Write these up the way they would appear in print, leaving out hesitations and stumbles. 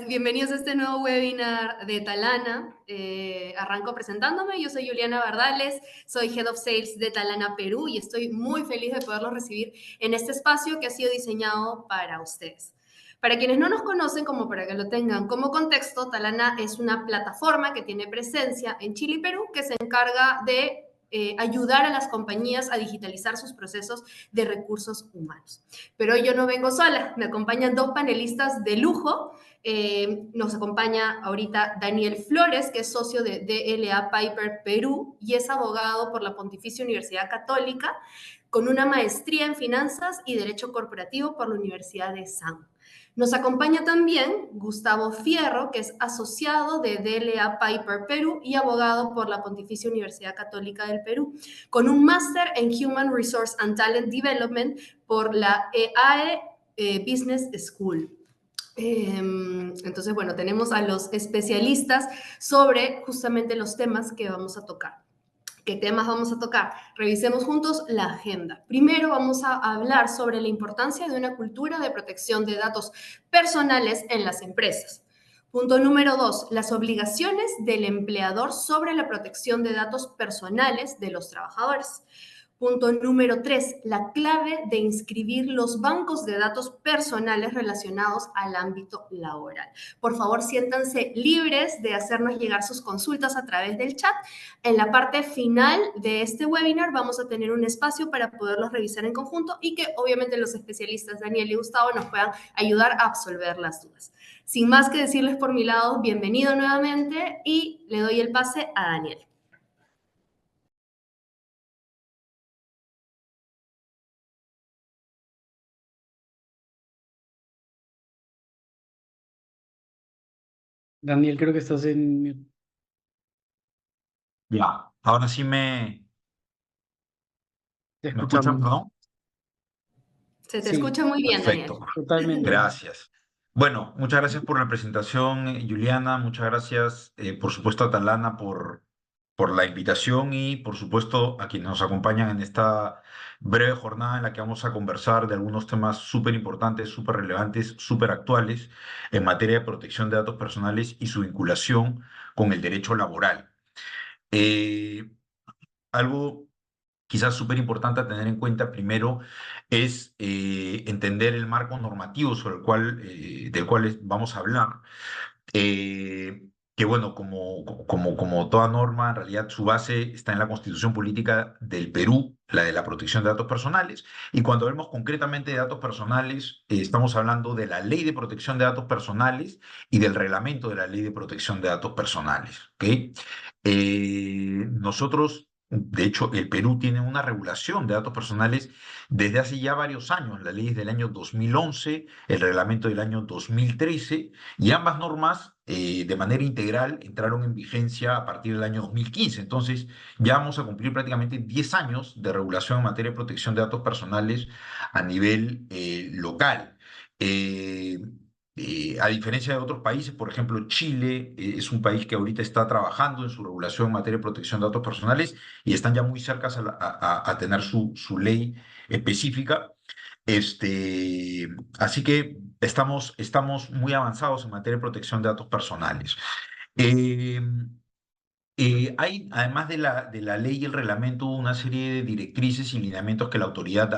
Bienvenidos a este nuevo webinar de Talana. Arranco presentándome. Yo soy Juliana Bardales, soy Head of Sales de Talana Perú y estoy muy feliz de poderlos recibir en este espacio que ha sido diseñado para ustedes. Para quienes no nos conocen, como para que lo tengan como contexto, Talana es una plataforma que tiene presencia en Chile y Perú que se encarga de ayudar a las compañías a digitalizar sus procesos de recursos humanos. Pero hoy yo no vengo sola, me acompañan dos panelistas de lujo. Nos acompaña ahorita Daniel Flores, que es socio de DLA Piper Perú y es abogado por la Pontificia Universidad Católica, con una maestría en finanzas y derecho corporativo por la Universidad de San. Nos acompaña también Gustavo Fierro, que es asociado de DLA Piper Perú y abogado por la Pontificia Universidad Católica del Perú, con un máster en Human Resource and Talent Development por la EAE Business School. Entonces, bueno, tenemos a los especialistas sobre justamente los temas que vamos a tocar. ¿Qué temas vamos a tocar? Revisemos juntos la agenda. Primero vamos a hablar sobre la importancia de una cultura de protección de datos personales en las empresas. Punto número 2, las obligaciones del empleador sobre la protección de datos personales de los trabajadores. Punto número 3, la clave de inscribir los bancos de datos personales relacionados al ámbito laboral. Por favor, siéntanse libres de hacernos llegar sus consultas a través del chat. En la parte final de este webinar vamos a tener un espacio para poderlos revisar en conjunto y que obviamente los especialistas Daniel y Gustavo nos puedan ayudar a absolver las dudas. Sin más que decirles por mi lado, bienvenido nuevamente y le doy el pase a Daniel. Daniel, creo que estás en mute. Ya, ahora sí Te ¿me escuchan, escuchamos. perdón? Se te Sí, escucha muy bien, Daniel. Perfecto, totalmente. gracias. Bueno, muchas gracias por la presentación, Juliana. Muchas gracias, por supuesto, a Talana por la invitación y, por supuesto, a quienes nos acompañan en esta breve jornada en la que vamos a conversar de algunos temas súper importantes, súper relevantes, súper actuales en materia de protección de datos personales y su vinculación con el derecho laboral. Eh, Algo quizás súper importante a tener en cuenta primero es entender el marco normativo sobre el cual, del cual vamos a hablar. Que bueno, como toda norma, en realidad su base está en la Constitución Política del Perú, la de la protección de datos personales. Y cuando hablamos concretamente de datos personales, estamos hablando de la Ley de Protección de Datos Personales y del reglamento de la Ley de Protección de Datos Personales. ¿Ok? Nosotros, de hecho, el Perú tiene una regulación de datos personales desde hace ya varios años. La ley es del año 2011, el reglamento del año 2013, y ambas normas de manera integral entraron en vigencia a partir del año 2015. Entonces, ya vamos a cumplir prácticamente 10 años de regulación en materia de protección de datos personales a nivel local. Eh, a diferencia de otros países, por ejemplo, Chile es un país que ahorita está trabajando en su regulación en materia de protección de datos personales y están ya muy cerca a tener su ley específica. Así que estamos muy avanzados en materia de protección de datos personales. Eh, Hay, además de la ley y el reglamento, una serie de directrices y lineamientos que la autoridad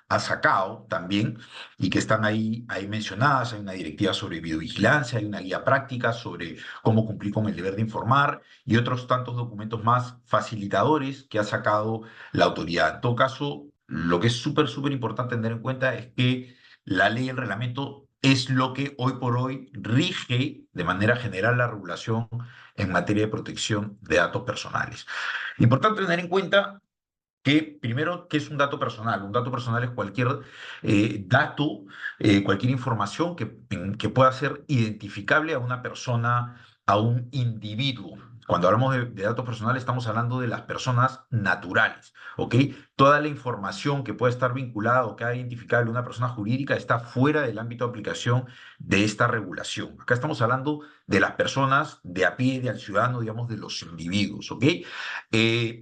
ha sacado también y que están ahí mencionadas. Hay una directiva sobre videovigilancia, hay una guía práctica sobre cómo cumplir con el deber de informar y otros tantos documentos más facilitadores que ha sacado la autoridad. En todo caso, lo que es súper importante tener en cuenta es que la ley y el reglamento es lo que hoy por hoy rige de manera general la regulación en materia de protección de datos personales. Importante tener en cuenta que, primero, ¿qué es un dato personal? Un dato personal es cualquier dato, cualquier información que pueda ser identificable a una persona, a un individuo. Cuando hablamos de datos personales, estamos hablando de las personas naturales, ¿ok? Toda la información que pueda estar vinculada o que haga identificable a una persona jurídica está fuera del ámbito de aplicación de esta regulación. Acá estamos hablando de las personas de a pie, del ciudadano, digamos, de los individuos, ¿ok?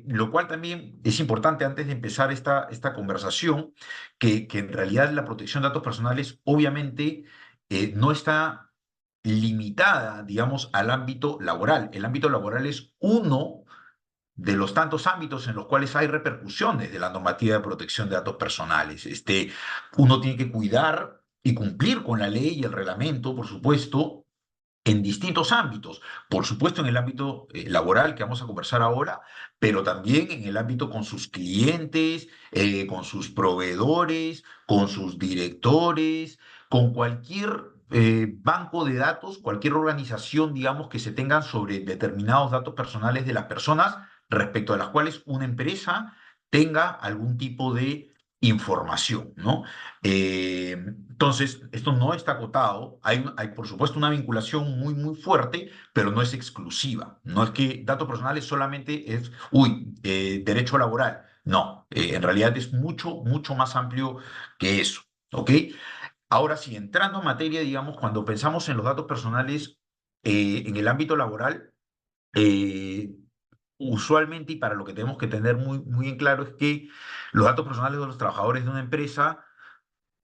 Lo cual también es importante antes de empezar esta conversación, que en realidad la protección de datos personales obviamente no está limitada, digamos, al ámbito laboral. El ámbito laboral es uno de los tantos ámbitos en los cuales hay repercusiones de la normativa de protección de datos personales. Uno tiene que cuidar y cumplir con la ley y el reglamento, por supuesto, en distintos ámbitos. Por supuesto, en el ámbito laboral que vamos a conversar ahora, pero también en el ámbito con sus clientes, con sus proveedores, con sus directores, con cualquier banco de datos, cualquier organización, digamos, que se tengan sobre determinados datos personales de las personas respecto a las cuales una empresa tenga algún tipo de información, ¿no? Entonces, esto no está acotado. Hay, por supuesto, una vinculación muy, muy fuerte, pero no es exclusiva. No es que datos personales solamente es, derecho laboral. No, en realidad es mucho, mucho más amplio que eso. ¿Ok? Ahora sí, entrando en materia, digamos, cuando pensamos en los datos personales en el ámbito laboral, eh, usualmente y para lo que tenemos que tener muy, muy en claro es que los datos personales de los trabajadores de una empresa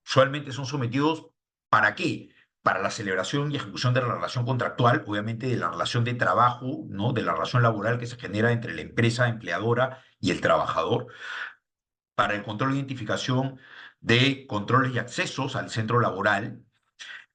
usualmente son sometidos ¿para qué? Para la celebración y ejecución de la relación contractual, obviamente de la relación de trabajo, ¿no? De la relación laboral que se genera entre la empresa empleadora y el trabajador, para el control e identificación de controles y accesos al centro laboral,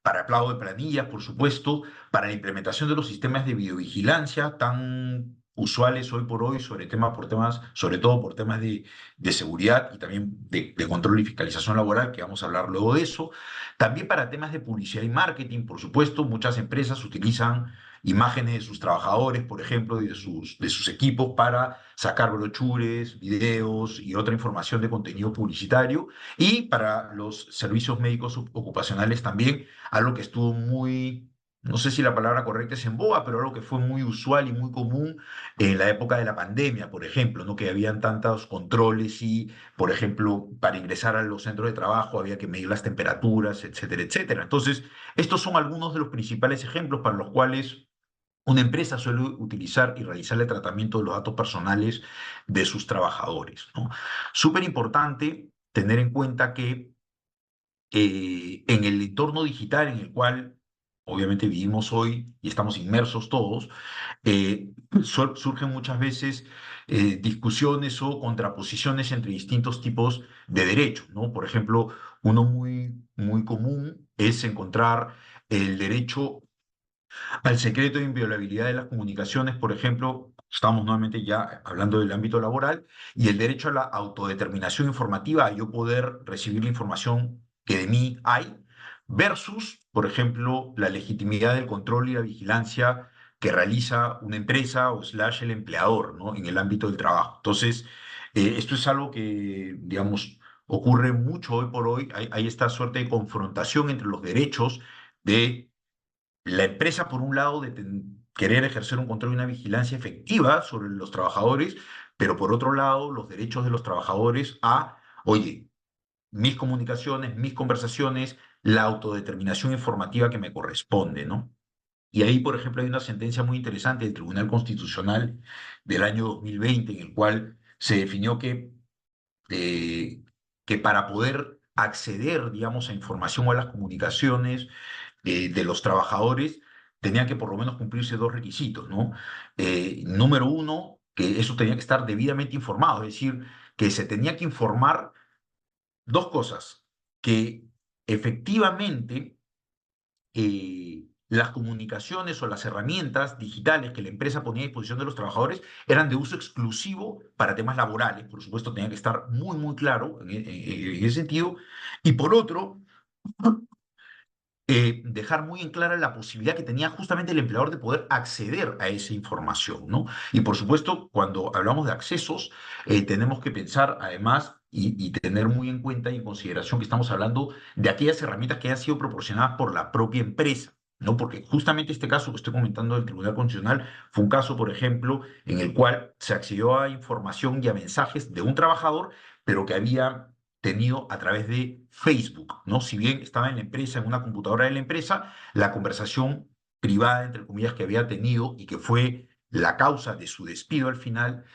para el pago de planillas, por supuesto, para la implementación de los sistemas de videovigilancia tan usuales hoy por hoy, sobre todo por temas de seguridad y también de control y fiscalización laboral, que vamos a hablar luego de eso. También para temas de publicidad y marketing, por supuesto, muchas empresas utilizan imágenes de sus trabajadores, por ejemplo, y de sus equipos para sacar brochures, videos y otra información de contenido publicitario. Y para los servicios médicos ocupacionales también algo que estuvo muy, no sé si la palabra correcta es en boga, pero algo que fue muy usual y muy común en la época de la pandemia, por ejemplo, ¿no? Que habían tantos controles y, por ejemplo, para ingresar a los centros de trabajo había que medir las temperaturas, etcétera, etcétera. Entonces, estos son algunos de los principales ejemplos para los cuales una empresa suele utilizar y realizar el tratamiento de los datos personales de sus trabajadores, ¿no? Súper importante tener en cuenta que en el entorno digital en el cual obviamente vivimos hoy y estamos inmersos todos, surgen muchas veces discusiones o contraposiciones entre distintos tipos de derechos, ¿no? Por ejemplo, uno muy, muy común es encontrar el derecho al secreto de inviolabilidad de las comunicaciones, por ejemplo, estamos nuevamente ya hablando del ámbito laboral, y el derecho a la autodeterminación informativa, a yo poder recibir la información que de mí hay, versus, por ejemplo, la legitimidad del control y la vigilancia que realiza una empresa o slash el empleador, ¿no? En el ámbito del trabajo. Entonces, esto es algo que, digamos, ocurre mucho hoy por hoy. Hay esta suerte de confrontación entre los derechos de la empresa, por un lado, de querer ejercer un control y una vigilancia efectiva sobre los trabajadores, pero por otro lado, los derechos de los trabajadores a, oye, mis comunicaciones, mis conversaciones, la autodeterminación informativa que me corresponde, ¿no? Y ahí, por ejemplo, hay una sentencia muy interesante del Tribunal Constitucional del año 2020 en el cual se definió eh, que para poder acceder, digamos, a información o a las comunicaciones de los trabajadores, tenían que por lo menos cumplirse dos requisitos, ¿no? Número uno, que eso tenía que estar debidamente informado, es decir, que se tenía que informar dos cosas, que efectivamente las comunicaciones o las herramientas digitales que la empresa ponía a disposición de los trabajadores eran de uso exclusivo para temas laborales, por supuesto tenía que estar muy, muy claro en ese sentido, y por otro, dejar muy en clara la posibilidad que tenía justamente el empleador de poder acceder a esa información, ¿no? Y por supuesto, cuando hablamos de accesos, tenemos que pensar además y tener muy en cuenta y en consideración que estamos hablando de aquellas herramientas que han sido proporcionadas por la propia empresa. ¿No? Porque justamente este caso que estoy comentando del Tribunal Constitucional fue un caso, por ejemplo, en el cual se accedió a información y a mensajes de un trabajador, pero que había tenido a través de Facebook, ¿no? Si bien estaba en la empresa, en una computadora de la empresa, la conversación privada, entre comillas, que había tenido y que fue la causa de su despido al final,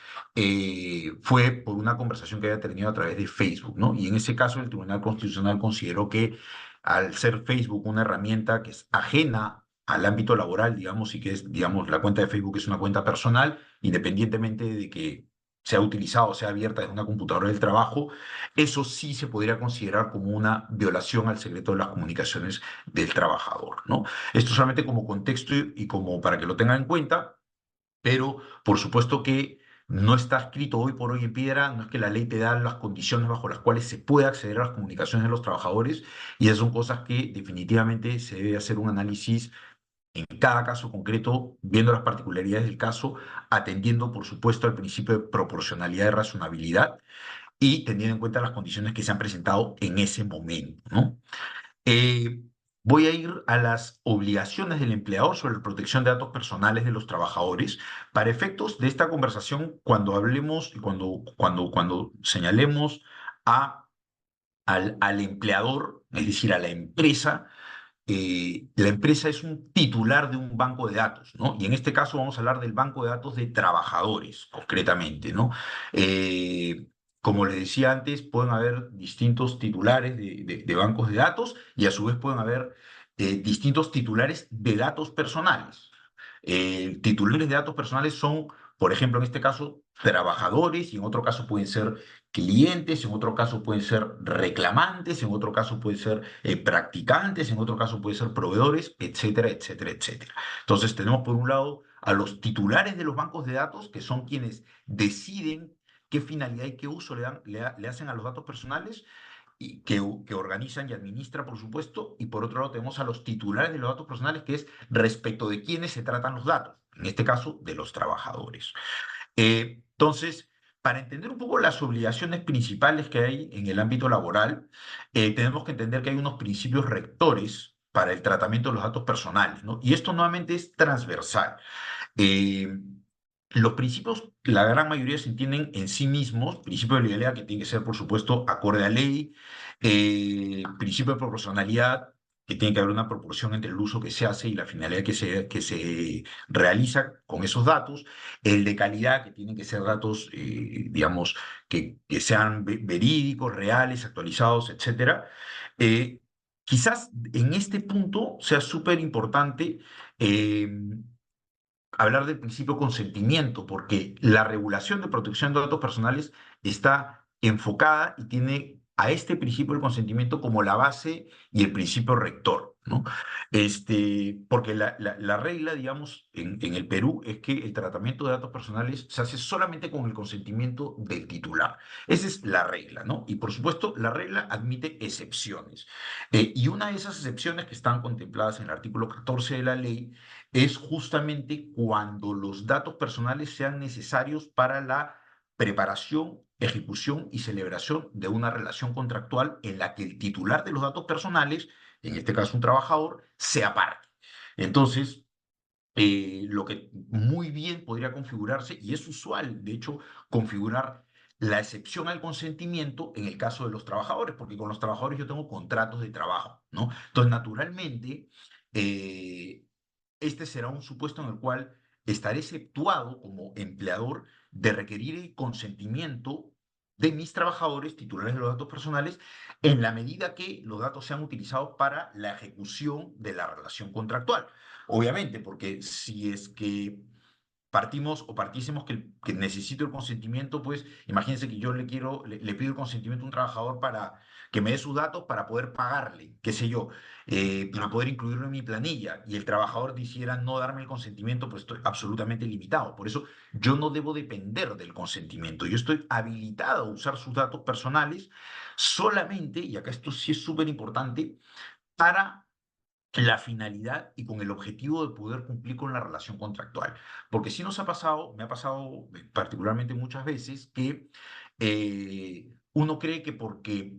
fue por una conversación que había tenido a través de Facebook, ¿no? Y en ese caso el Tribunal Constitucional consideró que al ser Facebook una herramienta que es ajena al ámbito laboral, digamos, y que es, digamos, la cuenta de Facebook es una cuenta personal, independientemente de que sea utilizada o sea abierta desde una computadora del trabajo, eso sí se podría considerar como una violación al secreto de las comunicaciones del trabajador, ¿no? Esto solamente como contexto y como para que lo tengan en cuenta, pero por supuesto que no está escrito hoy por hoy en piedra, no es que la ley te da las condiciones bajo las cuales se puede acceder a las comunicaciones de los trabajadores, y esas son cosas que definitivamente se debe hacer un análisis en cada caso concreto, viendo las particularidades del caso, atendiendo, por supuesto, al principio de proporcionalidad y razonabilidad y teniendo en cuenta las condiciones que se han presentado en ese momento, ¿no? Eh, Voy a ir a las obligaciones del empleador sobre la protección de datos personales de los trabajadores. Para efectos de esta conversación, cuando hablemos y cuando señalemos al empleador, es decir, a la empresa es un titular de un banco de datos, ¿no? Y en este caso vamos a hablar del banco de datos de trabajadores, concretamente, ¿no? Eh, Como les decía antes, pueden haber distintos titulares de bancos de datos y a su vez pueden haber distintos titulares de datos personales. Titulares de datos personales son, por ejemplo, en este caso, trabajadores y en otro caso pueden ser clientes, en otro caso pueden ser reclamantes, en otro caso pueden ser practicantes, en otro caso pueden ser proveedores, etcétera, etcétera, etcétera. Entonces tenemos por un lado a los titulares de los bancos de datos, que son quienes deciden qué finalidad y qué uso le hacen a los datos personales y que organizan y administran, por supuesto, y por otro lado tenemos a los titulares de los datos personales, que es respecto de quiénes se tratan los datos, en este caso de los trabajadores. Entonces, para entender un poco las obligaciones principales que hay en el ámbito laboral, tenemos que entender que hay unos principios rectores para el tratamiento de los datos personales, ¿no? Y esto nuevamente es transversal. Eh, los principios, la gran mayoría se entienden en sí mismos, principio de legalidad que tiene que ser, por supuesto, acorde a ley, principio de proporcionalidad, que tiene que haber una proporción entre el uso que se hace y la finalidad que se realiza con esos datos, el de calidad, que tienen que ser datos, digamos, que sean verídicos, reales, actualizados, etcétera. Eh, Quizás en este punto sea súper importante eh, hablar del principio consentimiento, porque la regulación de protección de datos personales está enfocada y tiene a este principio del consentimiento como la base y el principio rector, ¿no? Porque la regla, digamos, en el Perú es que el tratamiento de datos personales se hace solamente con el consentimiento del titular. Esa es la regla, ¿no? Y por supuesto, la regla admite excepciones. Y una de esas excepciones que están contempladas en el artículo 14 de la ley es justamente cuando los datos personales sean necesarios para la preparación, ejecución y celebración de una relación contractual en la que el titular de los datos personales, en este caso un trabajador, sea parte. Entonces, lo que muy bien podría configurarse, y es usual, de hecho, configurar la excepción al consentimiento en el caso de los trabajadores, porque con los trabajadores yo tengo contratos de trabajo, ¿no? Entonces, naturalmente, eh, este será un supuesto en el cual estaré exceptuado como empleador de requerir el consentimiento de mis trabajadores titulares de los datos personales en la medida que los datos sean utilizados para la ejecución de la relación contractual. Obviamente, porque si es que partimos o partísemos que necesito el consentimiento, pues imagínense que yo le pido el consentimiento a un trabajador para que me dé sus datos para poder pagarle, qué sé yo, para poder incluirlo en mi planilla, y el trabajador decidiera no darme el consentimiento, pues estoy absolutamente limitado. Por eso yo no debo depender del consentimiento. Yo estoy habilitado a usar sus datos personales solamente, y acá esto sí es súper importante, para la finalidad y con el objetivo de poder cumplir con la relación contractual. Porque sí nos ha pasado, me ha pasado particularmente muchas veces, que uno cree que porque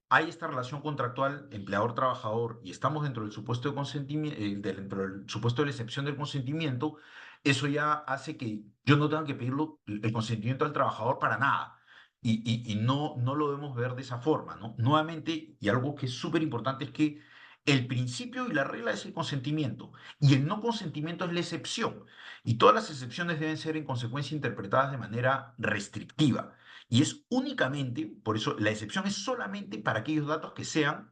hay esta relación contractual empleador-trabajador y estamos dentro del supuesto de consentimiento, dentro del supuesto de la excepción del consentimiento, eso ya hace que yo no tenga que pedirlo, el consentimiento al trabajador para nada. Y no, no lo debemos ver de esa forma, ¿no? Nuevamente, y algo que es súper importante es que el principio y la regla es el consentimiento y el no consentimiento es la excepción. Y todas las excepciones deben ser en consecuencia interpretadas de manera restrictiva. Y es únicamente, por eso la excepción es solamente para aquellos datos que sean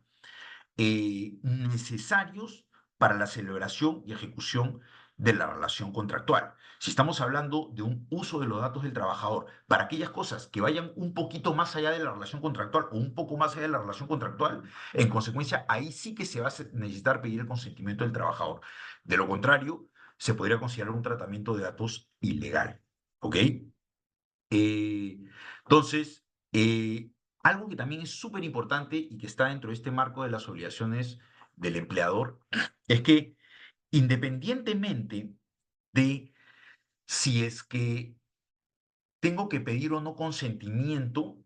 necesarios para la celebración y ejecución de la relación contractual. Si estamos hablando de un uso de los datos del trabajador para aquellas cosas que vayan un poquito más allá de la relación contractual o un poco más allá de la relación contractual, en consecuencia, ahí sí que se va a necesitar pedir el consentimiento del trabajador. De lo contrario, se podría considerar un tratamiento de datos ilegal. ¿Ok? Eh, entonces, algo que también es súper importante y que está dentro de este marco de las obligaciones del empleador es que independientemente de si es que tengo que pedir o no consentimiento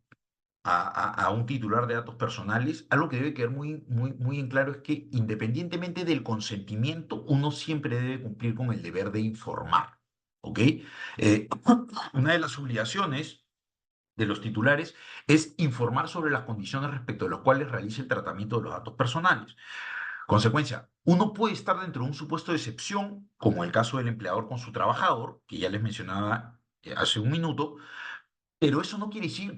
a un titular de datos personales, algo que debe quedar muy en claro es que independientemente del consentimiento, uno siempre debe cumplir con el deber de informar. ¿Ok? Eh, una de las obligaciones de los titulares es informar sobre las condiciones respecto a las cuales realiza el tratamiento de los datos personales. Consecuencia, uno puede estar dentro de un supuesto de excepción, como el caso del empleador con su trabajador, que ya les mencionaba hace un minuto, pero eso no quiere decir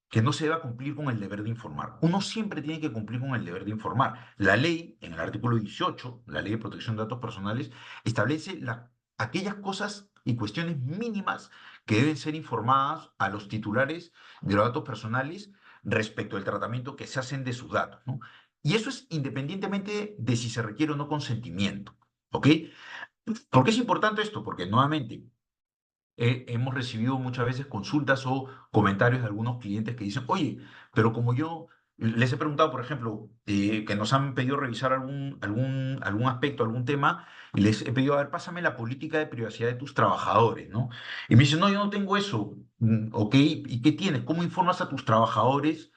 que no se deba cumplir con el deber de informar. Uno siempre tiene que cumplir con el deber de informar. La ley, en el artículo 18, la Ley de Protección de Datos Personales, establece aquellas cosas y cuestiones mínimas que deben ser informadas a los titulares de los datos personales respecto al tratamiento que se hacen de sus datos, ¿no? Y eso es independientemente de si se requiere o no consentimiento. ¿Ok? ¿Por qué es importante esto? Porque nuevamente hemos recibido muchas veces consultas o comentarios de algunos clientes que dicen, oye, pero como yo les he preguntado, por ejemplo, que nos han pedido revisar algún aspecto, algún tema, y les he pedido, a ver, pásame la política de privacidad de tus trabajadores, ¿no? Y me dicen, no, yo no tengo eso. Ok, ¿y qué tienes? ¿Cómo informas a tus trabajadores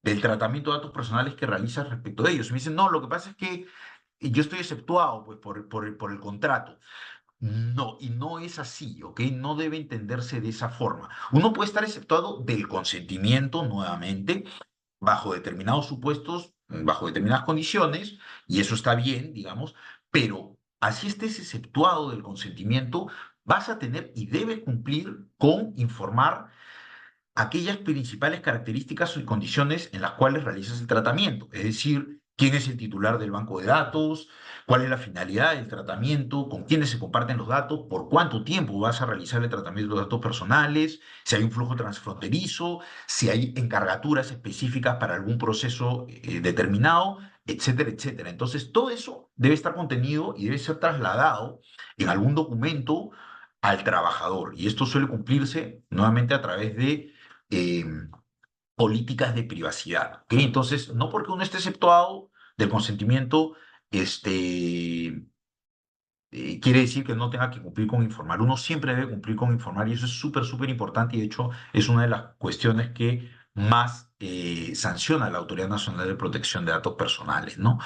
del tratamiento de datos personales que realizas respecto de ellos? Y me dicen, no, lo que pasa es que yo estoy exceptuado pues, por el contrato. No, y no es así, ¿ok? No debe entenderse de esa forma. Uno puede estar exceptuado del consentimiento nuevamente, bajo determinados supuestos, bajo determinadas condiciones, y eso está bien, digamos, pero así estés exceptuado del consentimiento, vas a tener y debes cumplir con informar aquellas principales características y condiciones en las cuales realizas el tratamiento, es decir, quién es el titular del banco de datos, cuál es la finalidad del tratamiento, con quiénes se comparten los datos, por cuánto tiempo vas a realizar el tratamiento de los datos personales, si hay un flujo transfronterizo, si hay encargaturas específicas para algún proceso determinado, etcétera, etcétera. Entonces, todo eso debe estar contenido y debe ser trasladado en algún documento al trabajador. Y esto suele cumplirse nuevamente a través de eh, políticas de privacidad. ¿Ok? Entonces, no porque uno esté exceptuado del consentimiento, este, quiere decir que no tenga que cumplir con informar. Uno siempre debe cumplir con informar y eso es súper, súper importante y de hecho es una de las cuestiones que más sanciona la Autoridad Nacional de Protección de Datos Personales, ¿no?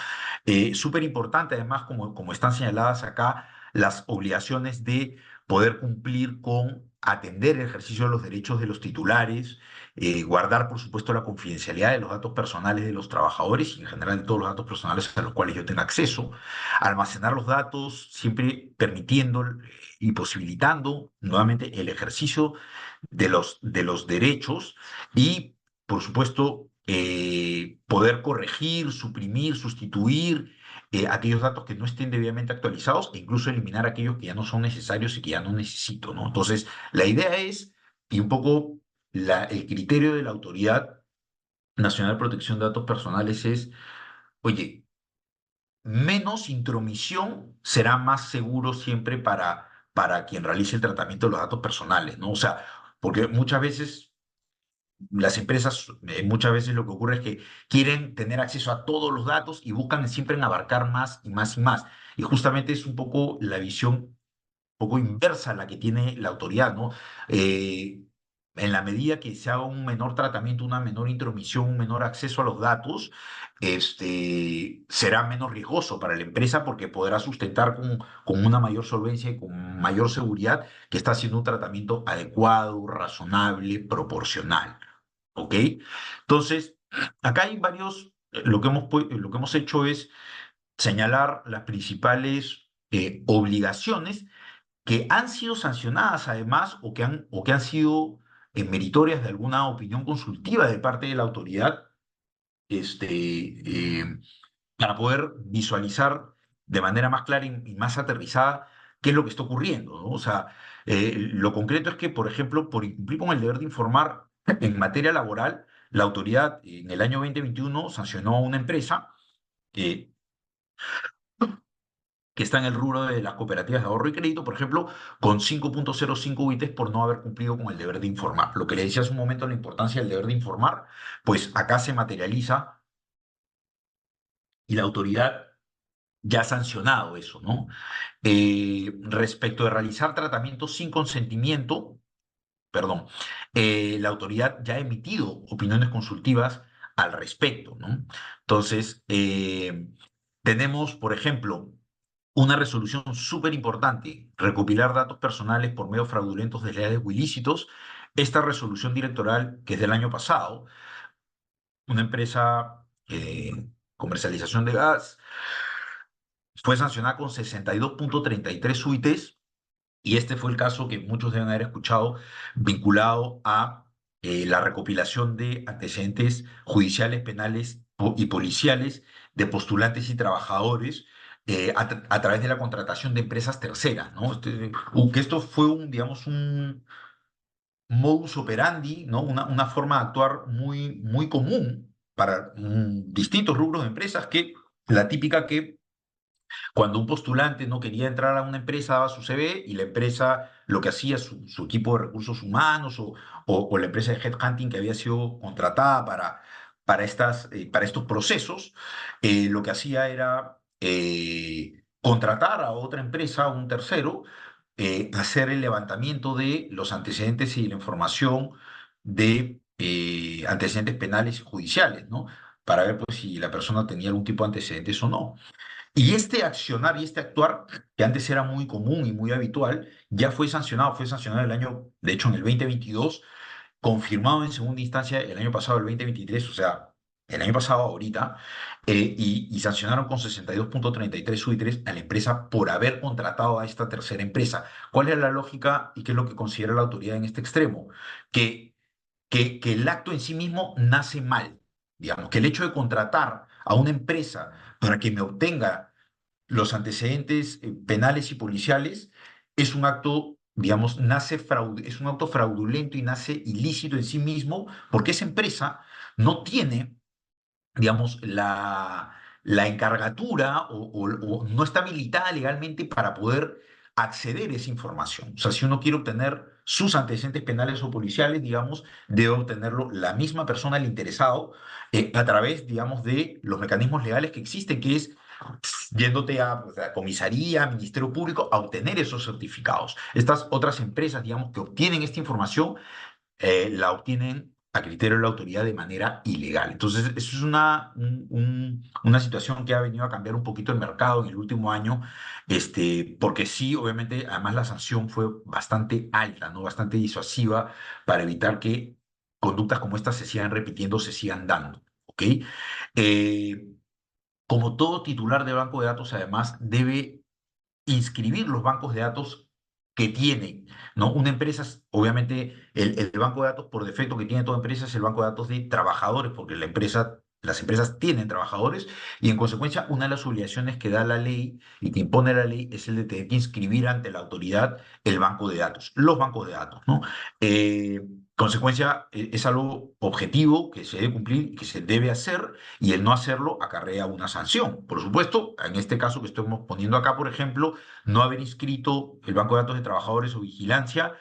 Súper importante, además, como están señaladas acá, las obligaciones de poder cumplir con atender el ejercicio de los derechos de los titulares, guardar, por supuesto, la confidencialidad de los datos personales de los trabajadores y en general de todos los datos personales a los cuales yo tenga acceso, almacenar los datos, siempre permitiendo y posibilitando nuevamente el ejercicio de los derechos y, por supuesto, poder corregir, suprimir, sustituir aquellos datos que no estén debidamente actualizados e incluso eliminar aquellos que ya no son necesarios y que ya no necesito, ¿no? Entonces, la idea es, y un poco el criterio de la Autoridad Nacional de Protección de Datos Personales es, oye, menos intromisión será más seguro siempre para quien realice el tratamiento de los datos personales, ¿no? O sea, porque muchas veces las empresas, muchas veces lo que ocurre es que quieren tener acceso a todos los datos y buscan siempre en abarcar más y más y más. Y justamente es un poco la visión poco inversa a la que tiene la autoridad, ¿no? En la medida que se haga un menor tratamiento, una menor intromisión, un menor acceso a los datos, será menos riesgoso para la empresa porque podrá sustentar con una mayor solvencia y con mayor seguridad que está haciendo un tratamiento adecuado, razonable, proporcional. ¿Ok? Entonces, acá hay varios, lo que hemos hecho es señalar las principales obligaciones que han sido sancionadas además o que han sido meritorias de alguna opinión consultiva de parte de la autoridad, este, para poder visualizar de manera más clara y más aterrizada qué es lo que está ocurriendo, ¿no? O sea, lo concreto es que, por ejemplo, por incumplir con el deber de informar en materia laboral, la autoridad en el año 2021 sancionó a una empresa que, que está en el rubro de las cooperativas de ahorro y crédito, por ejemplo, con 5,05 UITs por no haber cumplido con el deber de informar. Lo que le decía hace un momento, la importancia del deber de informar, pues acá se materializa y la autoridad ya ha sancionado eso, ¿no? Respecto de realizar tratamientos sin consentimiento, perdón, la autoridad ya ha emitido opiniones consultivas al respecto, ¿no? Entonces, tenemos, por ejemplo, una resolución súper importante, recopilar datos personales por medios fraudulentos, desleales o ilícitos. Esta resolución directoral, que es del año pasado, una empresa comercialización de gas, fue sancionada con 62,33 UITs y este fue el caso que muchos deben haber escuchado vinculado a la recopilación de antecedentes judiciales, penales y policiales de postulantes y trabajadores a través de la contratación de empresas terceras, ¿no? Que esto fue digamos, un modus operandi, ¿no? Una forma de actuar muy común para distintos rubros de empresas, que la típica que cuando un postulante no quería entrar a una empresa, daba su CV y la empresa, lo que hacía su equipo de recursos humanos o la empresa de headhunting que había sido contratada para estos procesos, lo que hacía era contratar a otra empresa, a un tercero, hacer el levantamiento de los antecedentes y la información de antecedentes penales y judiciales, ¿no? Para ver pues, si la persona tenía algún tipo de antecedentes o no. Y este accionar y este actuar, que antes era muy común y muy habitual, ya fue sancionado el año, de hecho en el 2022, confirmado en segunda instancia el año pasado, el 2023, o sea, el año pasado ahorita, y sancionaron con 62,33 UITs a la empresa por haber contratado a esta tercera empresa. ¿Cuál es la lógica y qué es lo que considera la autoridad en este extremo? Que, que el acto en sí mismo nace mal, digamos, que el hecho de contratar a una empresa para que me obtenga los antecedentes penales y policiales es un acto, digamos, es un acto fraudulento y nace ilícito en sí mismo, porque esa empresa no tiene, digamos, la encargatura o no está habilitada legalmente para poder acceder a esa información. O sea, si uno quiere obtener sus antecedentes penales o policiales, digamos, debe obtenerlo la misma persona, el interesado, a través, digamos, de los mecanismos legales que existen, que es yéndote a, pues, a comisaría, Ministerio Público, a obtener esos certificados. Estas otras empresas, digamos, que obtienen esta información, la obtienen a criterio de la autoridad de manera ilegal. Entonces, eso es una situación que ha venido a cambiar un poquito el mercado en el último año, porque sí, obviamente, además la sanción fue bastante alta, ¿no? Bastante disuasiva para evitar que conductas como estas se sigan repitiendo, se sigan dando, ¿ok? Eh, Como todo titular de banco de datos, además, debe inscribir los bancos de datos que tiene, ¿no? Una empresa, obviamente, el banco de datos por defecto que tiene toda empresa es el banco de datos de trabajadores, porque las empresas tienen trabajadores y en consecuencia una de las obligaciones que da la ley y que impone la ley es el de tener que inscribir ante la autoridad el banco de datos, los bancos de datos, ¿no? Consecuencia, es algo objetivo que se debe cumplir y que se debe hacer y el no hacerlo acarrea una sanción. Por supuesto, en este caso que estamos poniendo acá, por ejemplo, no haber inscrito el Banco de Datos de Trabajadores o Vigilancia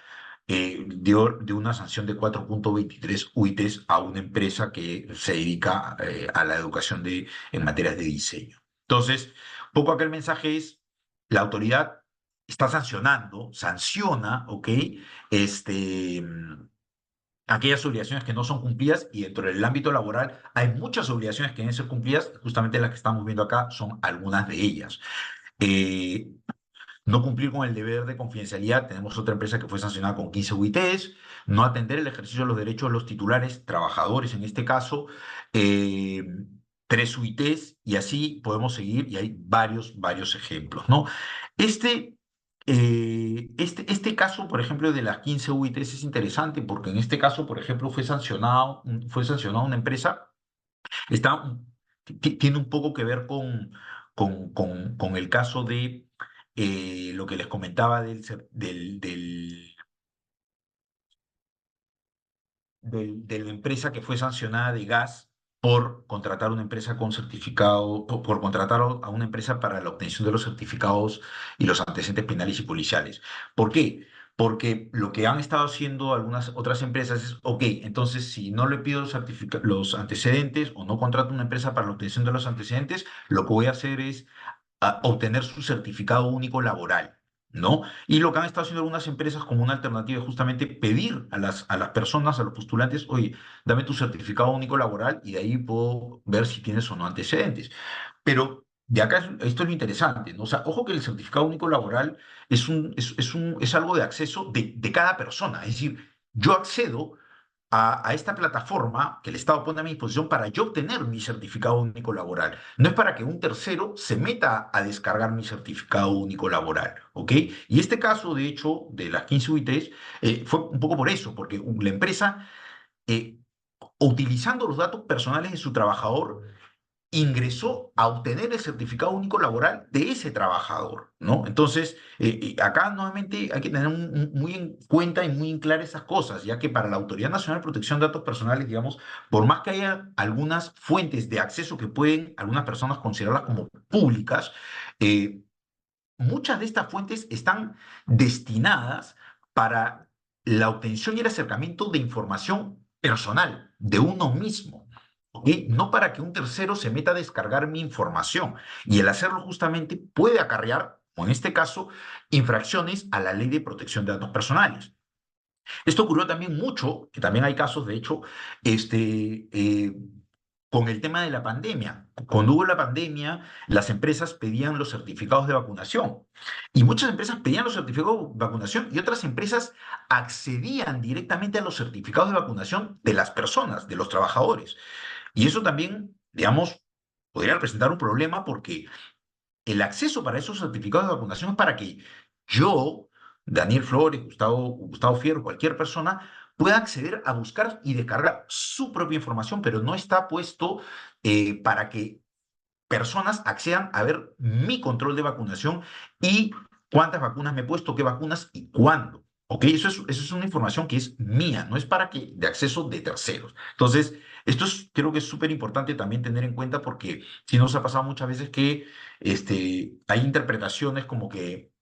dio una sanción de 4,23 UITs a una empresa que se dedica a la educación en materias de diseño. Entonces, un poco aquel mensaje es, la autoridad está sancionando, sanciona, ¿ok? Este, aquellas obligaciones que no son cumplidas y dentro del ámbito laboral hay muchas obligaciones que deben ser cumplidas, justamente las que estamos viendo acá son algunas de ellas. Eh, no cumplir con el deber de confidencialidad, tenemos otra empresa que fue sancionada con 15 UITs, no atender el ejercicio de los derechos de los titulares, trabajadores en este caso, eh, 3 UITs y así podemos seguir y hay varios ejemplos, ¿no? Este, este caso, por ejemplo, de las 15 UITs es interesante porque en este caso, por ejemplo, fue sancionada una empresa, está, tiene un poco que ver con el caso de lo que les comentaba de la empresa que fue sancionada de gas por contratar una empresa con certificado, por contratar a una empresa para la obtención de los certificados y los antecedentes penales y policiales. ¿Por qué? Porque lo que han estado haciendo algunas otras empresas es, ok, entonces si no le pido los antecedentes o no contrato una empresa para la obtención de los antecedentes, lo que voy a hacer es obtener su certificado único laboral, ¿no? Y lo que han estado haciendo algunas empresas como una alternativa es justamente pedir a las personas, a los postulantes, oye, dame tu certificado único laboral y de ahí puedo ver si tienes o no antecedentes. Pero de acá esto es lo interesante, ¿no? O sea, ojo que el certificado único laboral es algo de acceso de cada persona. Es decir, yo accedo a esta plataforma que el Estado pone a mi disposición para yo obtener mi certificado único laboral. No es para que un tercero se meta a descargar mi certificado único laboral, ¿ok? Y este caso, de hecho, de las 15 UITs, fue un poco por eso, porque la empresa, eh, utilizando los datos personales de su trabajador, ingresó a obtener el certificado único laboral de ese trabajador, ¿no? Entonces, acá nuevamente hay que tener muy en cuenta y muy en claro esas cosas, ya que para la Autoridad Nacional de Protección de Datos Personales, digamos, por más que haya algunas fuentes de acceso que pueden algunas personas considerarlas como públicas, eh, muchas de estas fuentes están destinadas para la obtención y el acercamiento de información personal de uno mismo, ¿ok? No para que un tercero se meta a descargar mi información. Y el hacerlo justamente puede acarrear, o en este caso, infracciones a la Ley de Protección de Datos Personales. Esto ocurrió también mucho, que también hay casos, de hecho, con el tema de la pandemia. Cuando hubo la pandemia, las empresas pedían los certificados de vacunación. Y muchas empresas pedían los certificados de vacunación y otras empresas accedían directamente a los certificados de vacunación de las personas, de los trabajadores. Y eso también, digamos, podría representar un problema porque el acceso para esos certificados de vacunación es para que yo, Daniel Flores, Gustavo Fierro, cualquier persona, pueda acceder a buscar y descargar su propia información, pero no está puesto para que personas accedan a ver mi control de vacunación y cuántas vacunas me he puesto, qué vacunas y cuándo. ¿Ok? Eso es una información que es mía, no es para que de acceso de terceros. Entonces, creo que es súper importante también tener en cuenta porque si nos ha pasado muchas veces que hay interpretaciones como que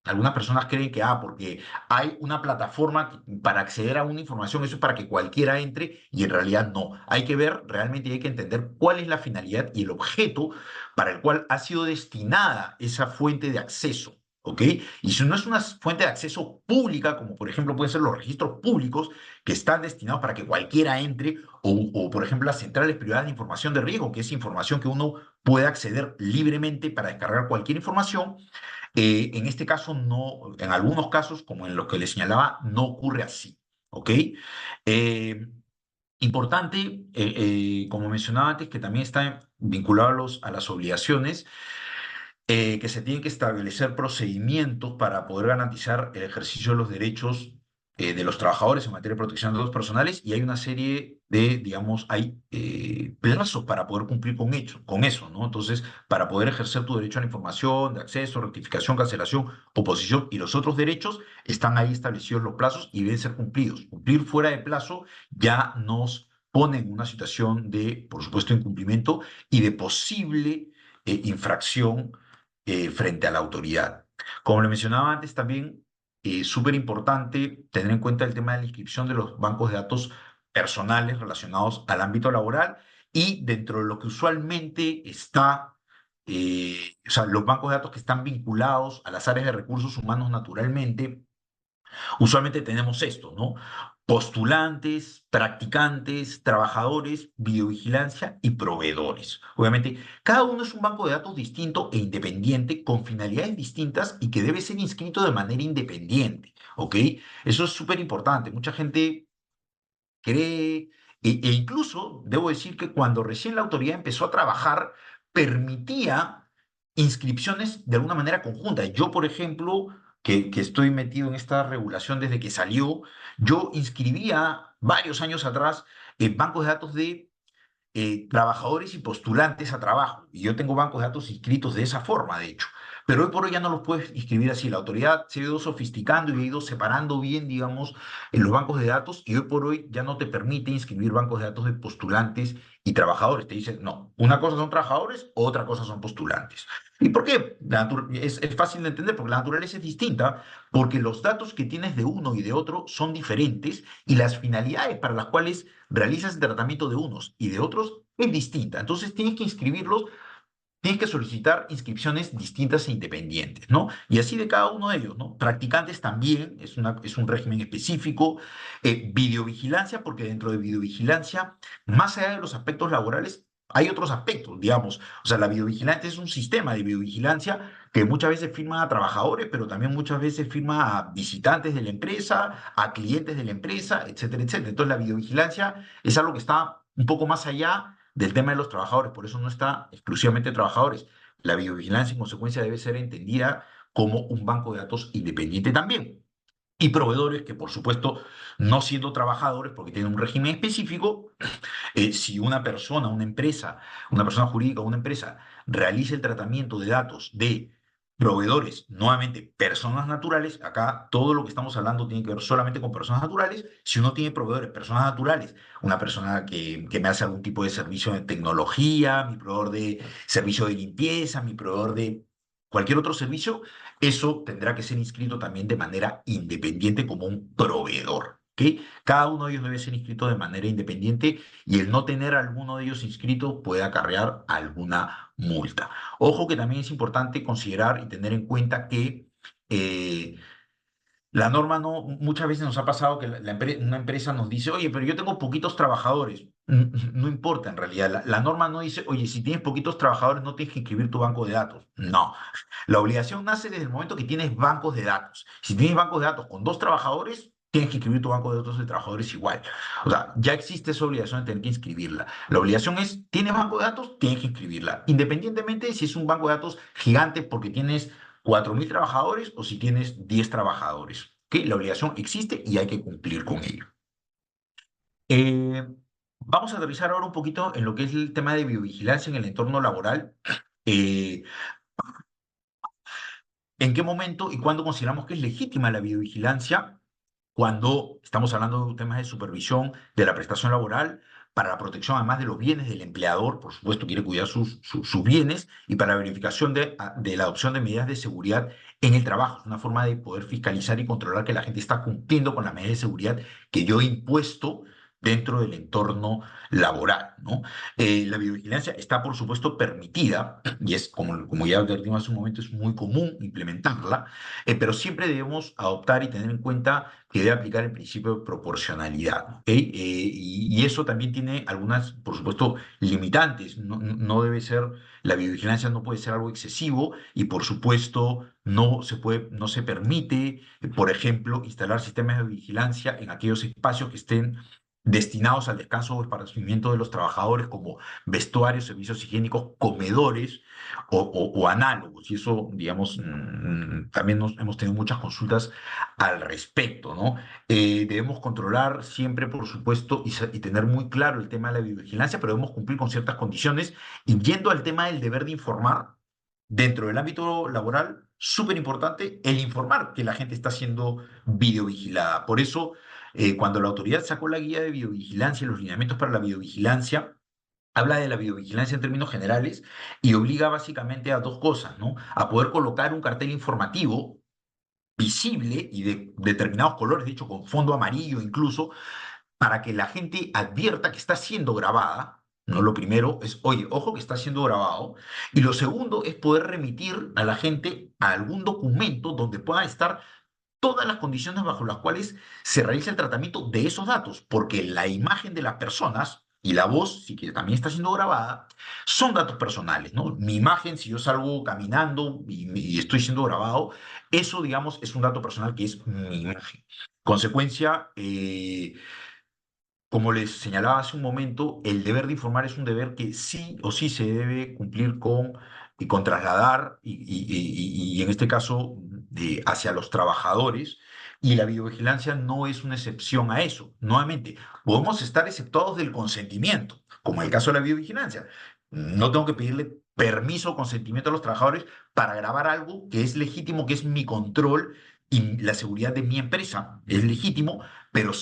algunas personas creen que, porque hay una plataforma para acceder a una información, eso es para que cualquiera entre, y en realidad no. Hay que ver realmente y hay que entender cuál es la finalidad y el objeto para el cual ha sido destinada esa fuente de acceso. ¿Ok? Y si no es una fuente de acceso pública, como por ejemplo pueden ser los registros públicos que están destinados para que cualquiera entre, o por ejemplo las centrales privadas de información de riesgo, que es información que uno puede acceder libremente para descargar cualquier información, en este caso no, en algunos casos, como en los que le señalaba, no ocurre así, ¿ok? Eh, Importante, como mencionaba antes, que también está vinculado a las obligaciones, que se tienen que establecer procedimientos para poder garantizar el ejercicio de los derechos de los trabajadores en materia de protección de datos personales y hay una serie de, digamos, hay plazos para poder cumplir con eso, ¿no? Entonces, para poder ejercer tu derecho a la información, de acceso, rectificación, cancelación, oposición y los otros derechos, están ahí establecidos los plazos y deben ser cumplidos. Cumplir fuera de plazo ya nos pone en una situación de, por supuesto, incumplimiento y de posible infracción frente a la autoridad. Como le mencionaba antes, también súper importante tener en cuenta el tema de la inscripción de los bancos de datos personales relacionados al ámbito laboral y dentro de lo que usualmente está, o sea, los bancos de datos que están vinculados a las áreas de recursos humanos naturalmente. Usualmente tenemos esto, ¿no? Postulantes, practicantes, trabajadores, videovigilancia y proveedores. Obviamente, cada uno es un banco de datos distinto e independiente con finalidades distintas y que debe ser inscrito de manera independiente, ¿ok? Eso es súper importante. Mucha gente cree, e incluso debo decir que cuando recién la autoridad empezó a trabajar, permitía inscripciones de alguna manera conjunta. Yo, por ejemplo, que estoy metido en esta regulación desde que salió, yo inscribía varios años atrás en bancos de datos de trabajadores y postulantes a trabajo. Y yo tengo bancos de datos inscritos de esa forma, de hecho. Pero hoy por hoy ya no los puedes inscribir así. La autoridad se ha ido sofisticando y ha ido separando bien, digamos, en los bancos de datos y hoy por hoy ya no te permite inscribir bancos de datos de postulantes y trabajadores. Te dicen, no, una cosa son trabajadores, otra cosa son postulantes. ¿Y por qué? Es fácil de entender, porque la naturaleza es distinta, porque los datos que tienes de uno y de otro son diferentes y las finalidades para las cuales realizas el tratamiento de unos y de otros es distinta. Entonces tienes que inscribirlos, tienes que solicitar inscripciones distintas e independientes, ¿no? Y así de cada uno de ellos, ¿no? Practicantes también es un régimen específico. Videovigilancia, porque dentro de videovigilancia, más allá de los aspectos laborales, hay otros aspectos, digamos. O sea, la videovigilancia es un sistema de videovigilancia que muchas veces firma a trabajadores, pero también muchas veces firma a visitantes de la empresa, a clientes de la empresa, etcétera, etcétera. Entonces, la videovigilancia es algo que está un poco más allá del tema de los trabajadores, por eso no está exclusivamente trabajadores. La videovigilancia, en consecuencia, debe ser entendida como un banco de datos independiente también. Y proveedores que, por supuesto, no siendo trabajadores, porque tienen un régimen específico, si una persona, una persona jurídica o una empresa realiza el tratamiento de datos de proveedores, nuevamente personas naturales, acá todo lo que estamos hablando tiene que ver solamente con personas naturales. Si uno tiene proveedores, personas naturales, una persona que me hace algún tipo de servicio de tecnología, mi proveedor de servicio de limpieza, mi proveedor de cualquier otro servicio, eso tendrá que ser inscrito también de manera independiente como un proveedor. ¿Ok? Cada uno de ellos debe ser inscrito de manera independiente y el no tener alguno de ellos inscrito puede acarrear alguna multa. Ojo que también es importante considerar y tener en cuenta que eh, la norma no, muchas veces nos ha pasado que una empresa nos dice, oye, pero yo tengo poquitos trabajadores. No importa en realidad, la norma no dice, oye, si tienes poquitos trabajadores no tienes que inscribir tu banco de datos. No, la obligación nace desde el momento que tienes bancos de datos. Si tienes bancos de datos con 2 trabajadores, tienes que inscribir tu banco de datos de trabajadores igual. O sea, ya existe esa obligación de tener que inscribirla. La obligación es, ¿tienes banco de datos? Tienes que inscribirla. Independientemente de si es un banco de datos gigante porque tienes 4.000 trabajadores o si tienes 10 trabajadores. Que la obligación existe y hay que cumplir con ello. Eh, Vamos a aterrizar ahora un poquito en lo que es el tema de biovigilancia en el entorno laboral. Eh, ¿En qué momento y cuándo consideramos que es legítima la biovigilancia? Cuando estamos hablando de temas de supervisión de la prestación laboral, para la protección además de los bienes del empleador, por supuesto quiere cuidar sus bienes, y para la verificación de la adopción de medidas de seguridad en el trabajo. Es una forma de poder fiscalizar y controlar que la gente está cumpliendo con las medidas de seguridad que yo he impuesto dentro del entorno laboral, ¿no? La videovigilancia está, por supuesto, permitida, y es, como ya advertimos hace un momento, es muy común implementarla, pero siempre debemos adoptar y tener en cuenta que debe aplicar el principio de proporcionalidad, ¿ok? Y eso también tiene algunas, por supuesto, limitantes. No debe ser, la videovigilancia no puede ser algo excesivo y, por supuesto, no se permite, por ejemplo, instalar sistemas de vigilancia en aquellos espacios que estén destinados al descanso o esparcimiento de los trabajadores, como vestuarios, servicios higiénicos, comedores o análogos. Y eso, digamos, también hemos tenido muchas consultas al respecto, ¿no? Debemos controlar siempre, por supuesto, y tener muy claro el tema de la videovigilancia, pero debemos cumplir con ciertas condiciones. Y yendo al tema del deber de informar, dentro del ámbito laboral, súper importante el informar que la gente está siendo videovigilada. Por eso, cuando la autoridad sacó la guía de videovigilancia y los lineamientos para la videovigilancia, habla de la videovigilancia en términos generales y obliga básicamente a 2 cosas, ¿no? A poder colocar un cartel informativo visible y de determinados colores, de hecho con fondo amarillo incluso, para que la gente advierta que está siendo grabada. ¿No? Lo primero es, oye, ojo que está siendo grabado. Y lo segundo es poder remitir a la gente a algún documento donde pueda estar todas las condiciones bajo las cuales se realiza el tratamiento de esos datos, porque la imagen de las personas y la voz, sí que también está siendo grabada, son datos personales, ¿no? Mi imagen, si yo salgo caminando y estoy siendo grabado, eso, digamos, es un dato personal que es mi imagen. Consecuencia, como les señalaba hace un momento, el deber de informar es un deber que sí o sí se debe cumplir con trasladar y en este caso hacia los trabajadores. Y la videovigilancia no es una excepción a eso. Nuevamente, podemos estar exceptuados del consentimiento. como en el caso de la videovigilancia. No tengo que pedirle permiso o consentimiento a los trabajadores para grabar algo que es legítimo, que es mi control y la seguridad de mi empresa. Es legítimo, pero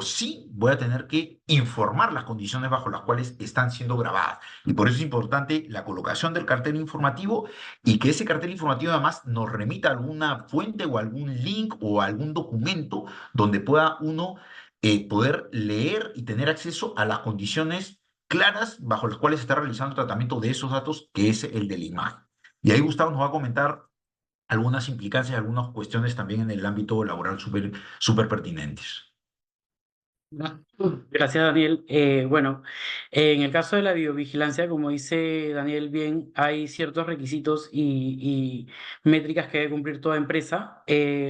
sí voy a tener que informar las condiciones bajo las cuales están siendo grabadas. Y por eso es importante la colocación del cartel informativo y que ese cartel informativo además nos remita a alguna fuente o algún link o algún documento donde pueda uno poder leer y tener acceso a las condiciones claras bajo las cuales se está realizando el tratamiento de esos datos, que es el de la imagen. Y ahí Gustavo nos va a comentar algunas implicancias, algunas cuestiones también en el ámbito laboral súper pertinentes. Ah, Gracias, Daniel. Bueno, en el caso de la videovigilancia, como dice Daniel bien, hay ciertos requisitos y métricas que debe cumplir toda empresa.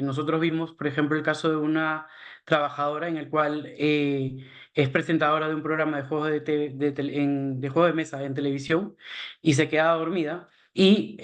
Nosotros vimos, por ejemplo, el caso de una trabajadora en el cual es presentadora de un programa de juegos de juego de mesa en televisión y se queda dormida y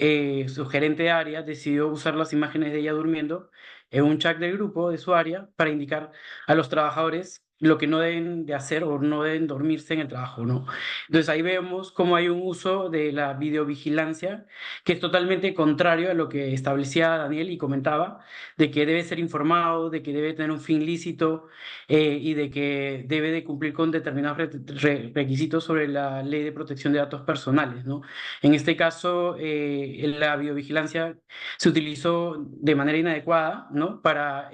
su gerente de área decidió usar las imágenes de ella durmiendo en un chat del grupo de su área para indicar a los trabajadores lo que no deben de hacer o no deben dormirse en el trabajo, ¿no? Entonces ahí vemos cómo hay un uso de la videovigilancia que es totalmente contrario a lo que establecía Daniel y comentaba, de que debe ser informado, de que debe tener un fin lícito y de que debe de cumplir con determinados requisitos sobre la ley de protección de datos personales, ¿no? En este caso, la videovigilancia se utilizó de manera inadecuada, ¿no? Para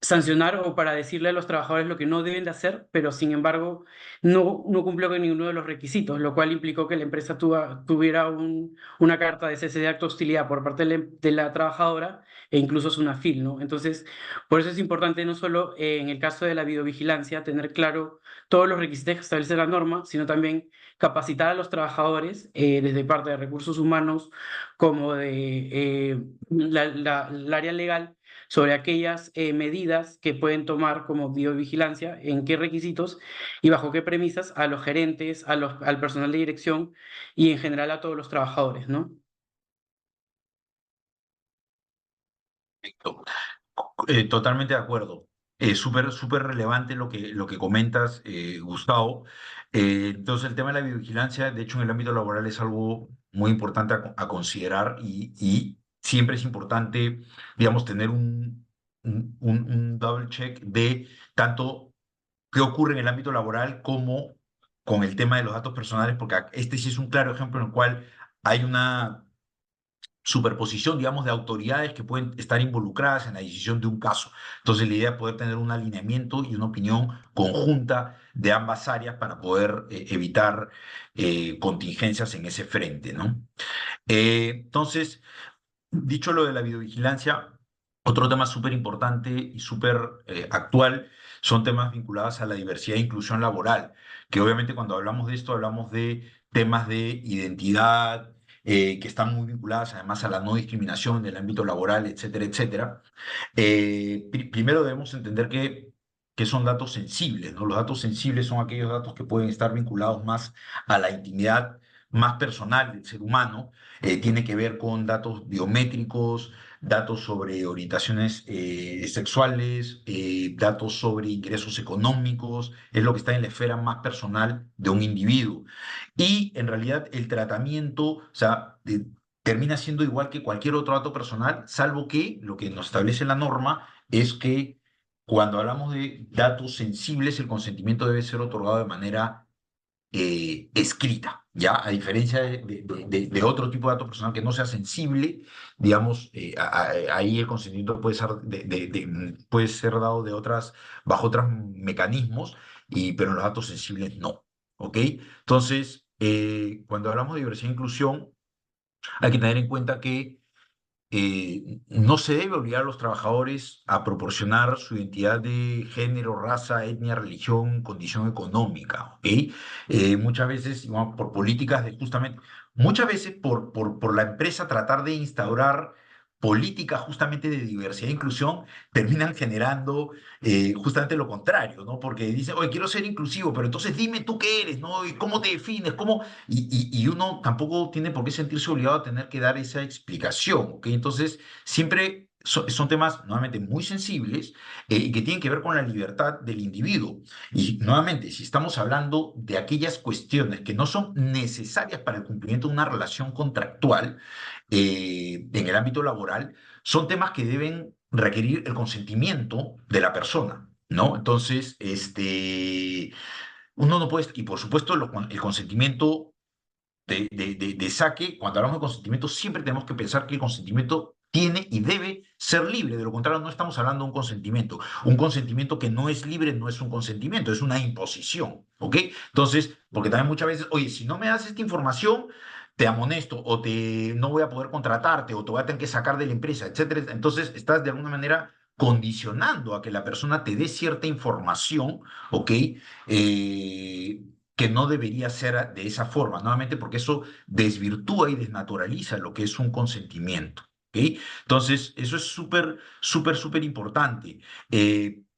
sancionar o para decirle a los trabajadores lo que no deben de hacer, pero sin embargo no cumplió con ninguno de los requisitos, lo cual implicó que la empresa tuviera una carta de cese de acto de hostilidad por parte de la trabajadora e incluso SUNAFIL, ¿no? Entonces, por eso es importante no solo en el caso de la videovigilancia tener claro todos los requisitos que establece la norma, sino también capacitar a los trabajadores desde parte de recursos humanos como de el área legal sobre aquellas medidas que pueden tomar como videovigilancia, en qué requisitos y bajo qué premisas a los gerentes, al personal de dirección y en general a todos los trabajadores, ¿no? Perfecto. Totalmente de acuerdo. Súper relevante lo que comentas, Gustavo. Entonces, el tema de la videovigilancia, de hecho, en el ámbito laboral es algo muy importante a considerar y siempre es importante, digamos, tener un double check de tanto qué ocurre en el ámbito laboral como con el tema de los datos personales, porque este sí es un claro ejemplo en el cual hay una superposición, digamos, de autoridades que pueden estar involucradas en la decisión de un caso. Entonces, la idea es poder tener un alineamiento y una opinión conjunta de ambas áreas para poder evitar contingencias en ese frente, ¿no? Entonces, dicho lo de la videovigilancia, otro tema súper importante y súper actual son temas vinculados a la diversidad e inclusión laboral, que obviamente cuando hablamos de esto hablamos de temas de identidad, que están muy vinculadas además a la no discriminación en el ámbito laboral, etcétera, etcétera. Primero debemos entender que son datos sensibles, ¿no? Los datos sensibles son aquellos datos que pueden estar vinculados más a la intimidad más personal del ser humano. Tiene que ver con datos biométricos, datos sobre orientaciones sexuales, datos sobre ingresos económicos, es lo que está en la esfera más personal de un individuo. Y en realidad el tratamiento, o sea, termina siendo igual que cualquier otro dato personal, salvo que lo que nos establece la norma es que cuando hablamos de datos sensibles, el consentimiento debe ser otorgado de manera escrita, ¿ya? A diferencia de otro tipo de dato personal que no sea sensible, digamos, ahí el consentimiento puede ser, puede ser dado bajo otros mecanismos, pero en los datos sensibles no, ¿ok? Entonces, cuando hablamos de diversidad e inclusión, hay que tener en cuenta que no se debe obligar a los trabajadores a proporcionar su identidad de género, raza, etnia, religión, condición económica, ¿ok? Muchas veces, digamos, por políticas de justamente, muchas veces por la empresa tratar de instaurar políticas justamente de diversidad e inclusión, terminan generando justamente lo contrario, ¿no? Porque dicen, oye, quiero ser inclusivo, pero entonces dime tú qué eres, ¿no? ¿Y cómo te defines? ¿Cómo? Y uno tampoco tiene por qué sentirse obligado a tener que dar esa explicación, ¿ok? Entonces, siempre son temas nuevamente muy sensibles y que tienen que ver con la libertad del individuo. Y nuevamente, si estamos hablando de aquellas cuestiones que no son necesarias para el cumplimiento de una relación contractual en el ámbito laboral, son temas que deben requerir el consentimiento de la persona, ¿no? Entonces, uno no puede, y por supuesto el consentimiento de saque, cuando hablamos de consentimiento, siempre tenemos que pensar que el consentimiento tiene y debe ser libre. De lo contrario, no estamos hablando de un consentimiento. Un consentimiento que no es libre no es un consentimiento, es una imposición. ¿Ok? Entonces, porque también muchas veces, oye, si no me das esta información, te amonesto o no voy a poder contratarte o te voy a tener que sacar de la empresa, etcétera. Entonces, estás de alguna manera condicionando a que la persona te dé cierta información, ¿ok? Que no debería ser de esa forma, nuevamente porque eso desvirtúa y desnaturaliza lo que es un consentimiento. ¿Ok? Entonces, eso es súper, súper, súper importante.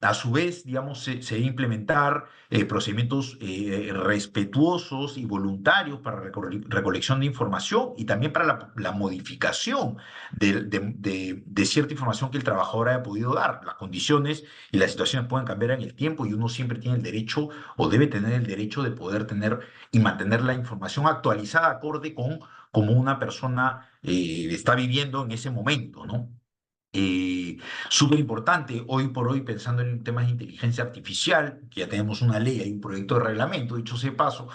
A su vez, digamos, se debe implementar procedimientos respetuosos y voluntarios para recolección de información y también para la modificación de cierta información que el trabajador haya podido dar. Las condiciones y las situaciones pueden cambiar en el tiempo y uno siempre tiene el derecho o debe tener el derecho de poder tener y mantener la información actualizada acorde con cómo una persona está viviendo en ese momento, ¿no? Súper importante, hoy por hoy, pensando en temas de inteligencia artificial, que ya tenemos una ley, hay un proyecto de reglamento, dicho sea de paso,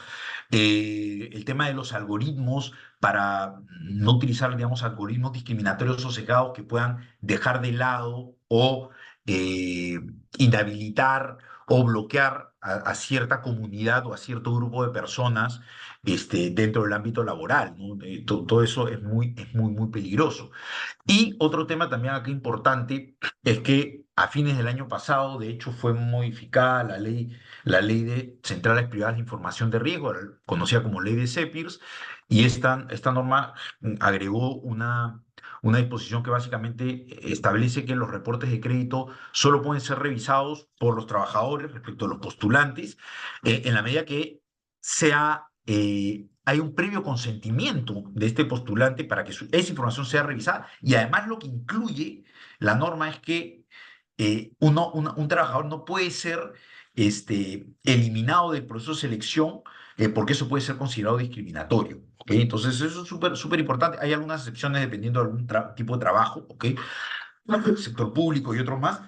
el tema de los algoritmos para no utilizar, digamos, algoritmos discriminatorios o sesgados que puedan dejar de lado o eh, inhabilitar o bloquear a cierta comunidad o a cierto grupo de personas dentro del ámbito laboral, ¿no? Todo eso es muy, muy peligroso. Y otro tema también aquí importante es que a fines del año pasado, de hecho, fue modificada la ley de centrales privadas de información de riesgo, conocida como ley de CEPIRS, y esta norma agregó una disposición que básicamente establece que los reportes de crédito solo pueden ser revisados por los trabajadores respecto a los postulantes, en la medida que hay un previo consentimiento de este postulante para que esa información sea revisada y además lo que incluye la norma es que un trabajador no puede ser eliminado del proceso de selección porque eso puede ser considerado discriminatorio. ¿Ok? Entonces eso es súper, súper importante. Hay algunas excepciones dependiendo de algún tipo de trabajo, ¿ok? Sector público y otros más,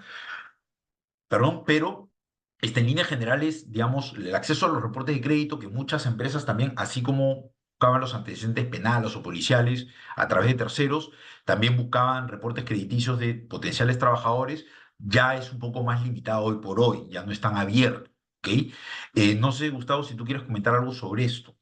perdón, pero en líneas generales, digamos, el acceso a los reportes de crédito que muchas empresas también, así como buscaban los antecedentes penales o policiales a través de terceros, también buscaban reportes crediticios de potenciales trabajadores, ya es un poco más limitado hoy por hoy, ya no es tan abierto, ¿ok? No sé, Gustavo, si tú quieres comentar algo sobre esto.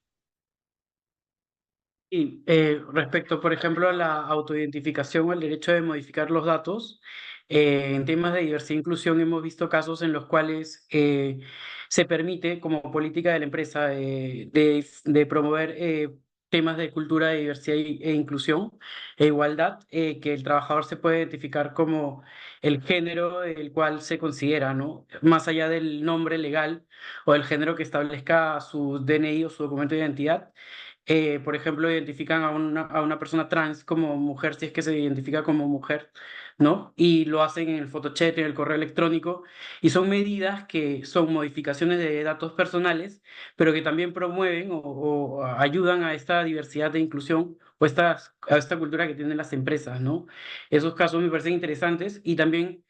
Y respecto, por ejemplo, a la autoidentificación o el derecho de modificar los datos, en temas de diversidad e inclusión hemos visto casos en los cuales se permite, como política de la empresa, de promover temas de cultura de diversidad e inclusión e igualdad, que el trabajador se puede identificar como el género del cual se considera, ¿no? Más allá del nombre legal o el género que establezca su DNI o su documento de identidad. Por ejemplo, identifican a una persona trans como mujer si es que se identifica como mujer, ¿no? Y lo hacen en el photochat, en el correo electrónico, y son medidas que son modificaciones de datos personales, pero que también promueven o ayudan a esta diversidad de inclusión o a esta cultura que tienen las empresas, ¿no? Esos casos me parecen interesantes y también...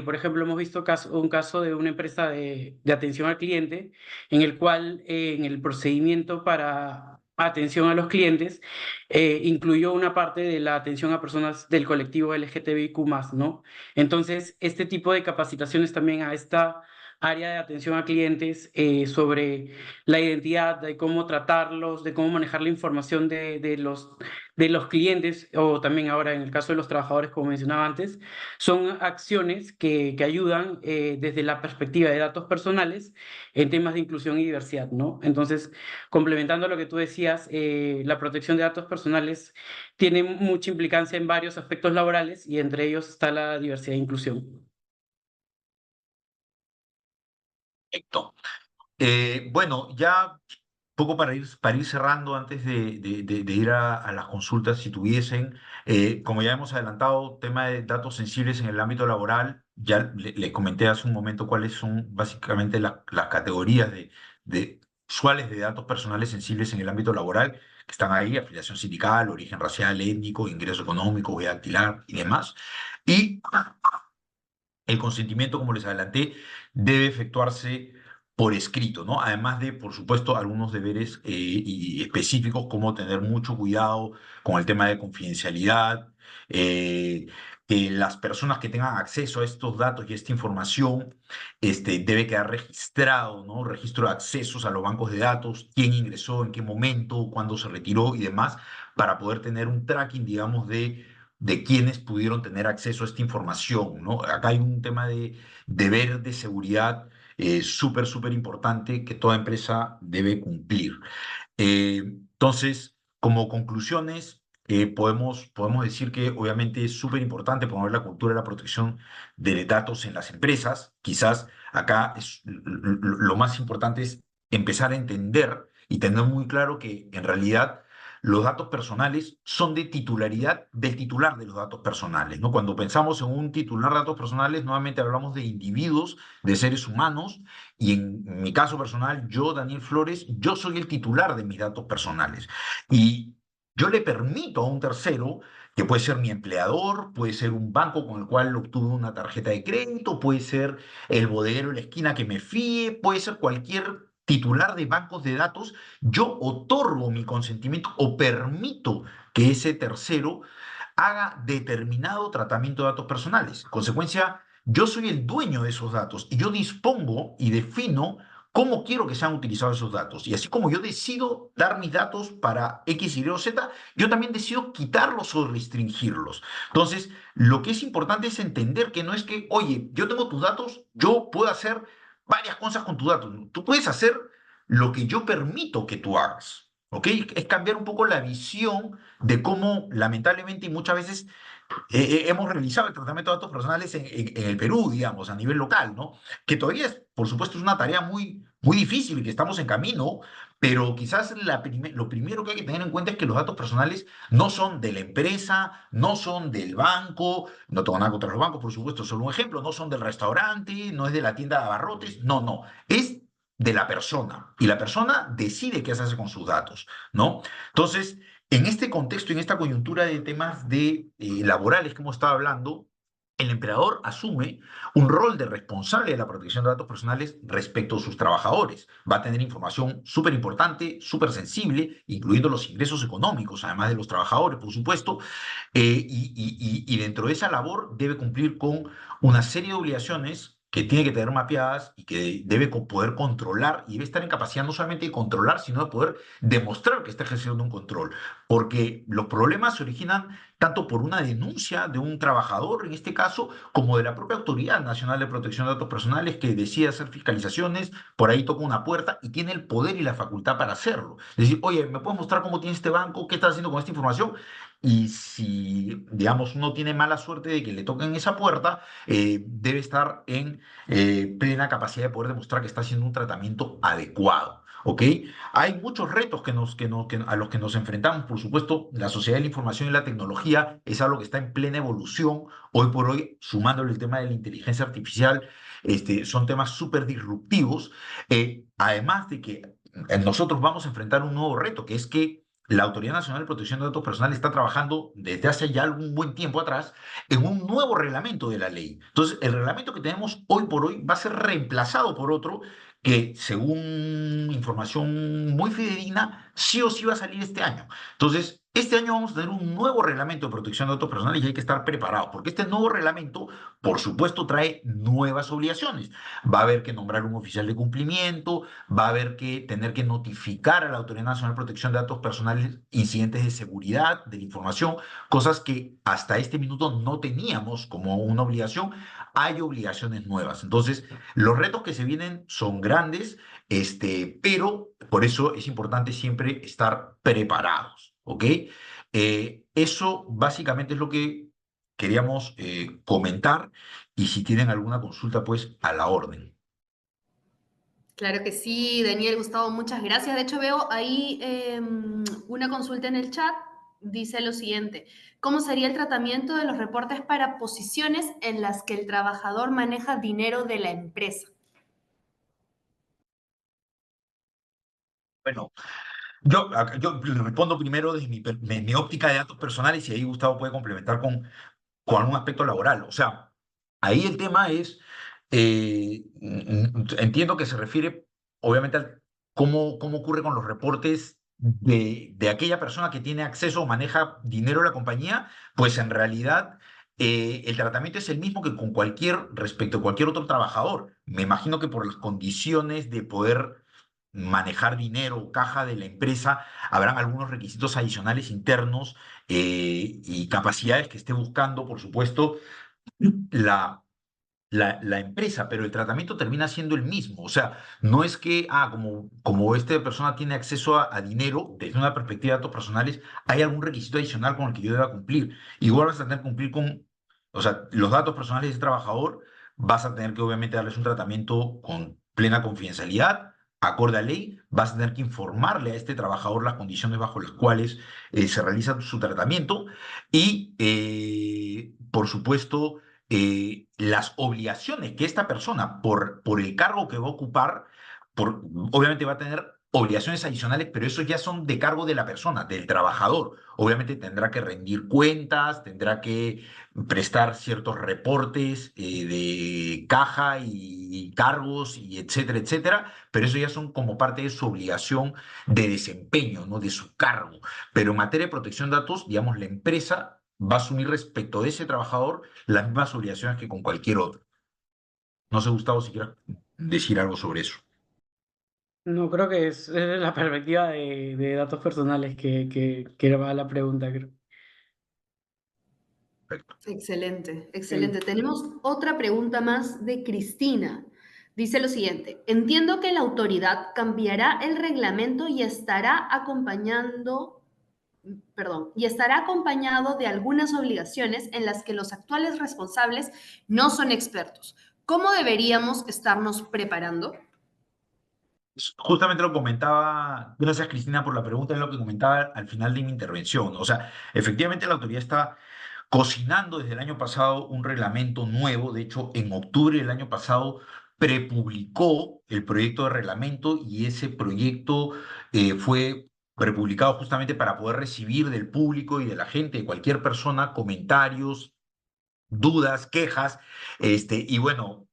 por ejemplo, hemos visto un caso de una empresa de atención al cliente en el cual en el procedimiento para atención a los clientes incluyó una parte de la atención a personas del colectivo LGTBIQ+, ¿no? Entonces, este tipo de capacitaciones también a esta área de atención a clientes sobre la identidad, de cómo tratarlos, de cómo manejar la información de los clientes o también ahora en el caso de los trabajadores, como mencionaba antes, son acciones que ayudan desde la perspectiva de datos personales en temas de inclusión y diversidad, ¿no? Entonces, complementando lo que tú decías, la protección de datos personales tiene mucha implicancia en varios aspectos laborales y entre ellos está la diversidad e inclusión. Perfecto. Bueno, ya poco para ir cerrando antes de ir a las consultas, si tuviesen, como ya hemos adelantado, tema de datos sensibles en el ámbito laboral, ya le comenté hace un momento cuáles son básicamente las categorías de usuales de datos personales sensibles en el ámbito laboral, que están ahí: afiliación sindical, origen racial, étnico, ingreso económico, huella dactilar y demás. Y el consentimiento, como les adelanté, debe efectuarse por escrito, ¿no? Además de, por supuesto, algunos deberes y específicos, como tener mucho cuidado con el tema de confidencialidad, que las personas que tengan acceso a estos datos y esta información, debe quedar registrado, ¿no? Registro de accesos a los bancos de datos, quién ingresó, en qué momento, cuándo se retiró y demás, para poder tener un tracking, digamos, de quienes pudieron tener acceso a esta información, ¿no? Acá hay un tema de deber de seguridad súper, súper importante que toda empresa debe cumplir. Entonces, como conclusiones, podemos decir que obviamente es súper importante promover la cultura de la protección de datos en las empresas. Quizás acá lo más importante es empezar a entender y tener muy claro que en realidad los datos personales son de titularidad del titular de los datos personales, ¿no? Cuando pensamos en un titular de datos personales, nuevamente hablamos de individuos, de seres humanos, y en mi caso personal, yo, Daniel Flores, yo soy el titular de mis datos personales. Y yo le permito a un tercero, que puede ser mi empleador, puede ser un banco con el cual obtuve una tarjeta de crédito, puede ser el bodeguero de la esquina que me fíe, puede ser cualquier titular de bancos de datos. Yo otorgo mi consentimiento o permito que ese tercero haga determinado tratamiento de datos personales. En consecuencia, yo soy el dueño de esos datos y yo dispongo y defino cómo quiero que sean utilizados esos datos. Y así como yo decido dar mis datos para X, Y o Z, yo también decido quitarlos o restringirlos. Entonces, lo que es importante es entender que no es que, oye, yo tengo tus datos, yo puedo hacer varias cosas con tus datos. Tú puedes hacer lo que yo permito que tú hagas. ¿Ok? Es cambiar un poco la visión de cómo lamentablemente y muchas veces hemos realizado el tratamiento de datos personales en el Perú, digamos, a nivel local, ¿no? Que todavía es, por supuesto, es una tarea muy, muy difícil y que estamos en camino, pero quizás lo primero que hay que tener en cuenta es que los datos personales no son de la empresa, no son del banco, no tengo nada contra los bancos, por supuesto, solo un ejemplo, no son del restaurante, no es de la tienda de abarrotes, no, no, es de la persona y la persona decide qué hace con sus datos, ¿no? Entonces, en este contexto, en esta coyuntura de temas laborales que hemos estado hablando, el empleador asume un rol de responsable de la protección de datos personales respecto a sus trabajadores. Va a tener información súper importante, súper sensible, incluyendo los ingresos económicos, además de los trabajadores, por supuesto, y dentro de esa labor debe cumplir con una serie de obligaciones que tiene que tener mapeadas y que debe poder controlar y debe estar en capacidad no solamente de controlar, sino de poder demostrar que está ejerciendo un control. Porque los problemas se originan tanto por una denuncia de un trabajador, en este caso, como de la propia Autoridad Nacional de Protección de Datos Personales que decide hacer fiscalizaciones, por ahí toca una puerta y tiene el poder y la facultad para hacerlo. Es decir, oye, ¿me puedes mostrar cómo tiene este banco? ¿Qué estás haciendo con esta información? Y si, digamos, uno tiene mala suerte de que le toquen esa puerta, debe estar en plena capacidad de poder demostrar que está haciendo un tratamiento adecuado. ¿Ok? Hay muchos retos a los que nos enfrentamos. Por supuesto, la sociedad de la información y la tecnología es algo que está en plena evolución. Hoy por hoy, sumándole el tema de la inteligencia artificial, son temas súper disruptivos. Además de que nosotros vamos a enfrentar un nuevo reto, que es que la Autoridad Nacional de Protección de Datos Personales está trabajando desde hace ya algún buen tiempo atrás en un nuevo reglamento de la ley. Entonces, el reglamento que tenemos hoy por hoy va a ser reemplazado por otro que, según información muy fidedigna, sí o sí va a salir este año. Entonces, este año vamos a tener un nuevo reglamento de protección de datos personales y hay que estar preparados, porque este nuevo reglamento, por supuesto, trae nuevas obligaciones. Va a haber que nombrar un oficial de cumplimiento, va a haber que tener que notificar a la Autoridad Nacional de Protección de Datos Personales incidentes de seguridad de la información, cosas que hasta este minuto no teníamos como una obligación. Hay obligaciones nuevas. Entonces, los retos que se vienen son grandes, pero por eso es importante siempre estar preparados, ¿ok? Eso básicamente es lo que queríamos comentar y si tienen alguna consulta, pues a la orden. Claro que sí, Daniel, Gustavo, muchas gracias. De hecho, veo ahí una consulta en el chat. Dice lo siguiente: ¿cómo sería el tratamiento de los reportes para posiciones en las que el trabajador maneja dinero de la empresa? Bueno, yo le respondo primero desde mi óptica de datos personales y ahí Gustavo puede complementar con algún aspecto laboral. O sea, ahí el tema es, entiendo que se refiere obviamente a cómo ocurre con los reportes de aquella persona que tiene acceso o maneja dinero de la compañía, pues en realidad el tratamiento es el mismo que con respecto a cualquier otro trabajador. Me imagino que por las condiciones de poder manejar dinero o caja de la empresa, habrán algunos requisitos adicionales internos y capacidades que esté buscando, por supuesto, la, la empresa, pero el tratamiento termina siendo el mismo. O sea, no es que, como esta persona tiene acceso a dinero, desde una perspectiva de datos personales, hay algún requisito adicional con el que yo deba cumplir. Igual vas a tener que cumplir con, o sea, los datos personales de ese trabajador, vas a tener que obviamente darles un tratamiento con plena confidencialidad. Acorde a ley, vas a tener que informarle a este trabajador las condiciones bajo las cuales se realiza su tratamiento y, por supuesto, las obligaciones que esta persona, por el cargo que va a ocupar, obviamente va a tener obligaciones adicionales, pero eso ya son de cargo de la persona, del trabajador. Obviamente tendrá que rendir cuentas, tendrá que prestar ciertos reportes de caja y cargos y etcétera, etcétera, pero eso ya son como parte de su obligación de desempeño, ¿no? De su cargo. Pero en materia de protección de datos, digamos, la empresa va a asumir respecto de ese trabajador las mismas obligaciones que con cualquier otro. No sé, Gustavo, si quieres decir algo sobre eso. No, creo que es la perspectiva de datos personales que va la pregunta, creo. Perfecto. Excelente, Sí. excelente. Tenemos otra pregunta más de Cristina. Dice lo siguiente: entiendo que la autoridad cambiará el reglamento y estará acompañando, perdón, y estará acompañado de algunas obligaciones en las que los actuales responsables no son expertos. ¿Cómo deberíamos estarnos preparando? Justamente lo comentaba, gracias Cristina por la pregunta, es lo que comentaba al final de mi intervención. O sea, efectivamente la autoridad está cocinando desde el año pasado un reglamento nuevo. De hecho, en octubre del año pasado prepublicó el proyecto de reglamento y ese proyecto fue prepublicado justamente para poder recibir del público y de la gente, de cualquier persona, comentarios, dudas, quejas, y bueno,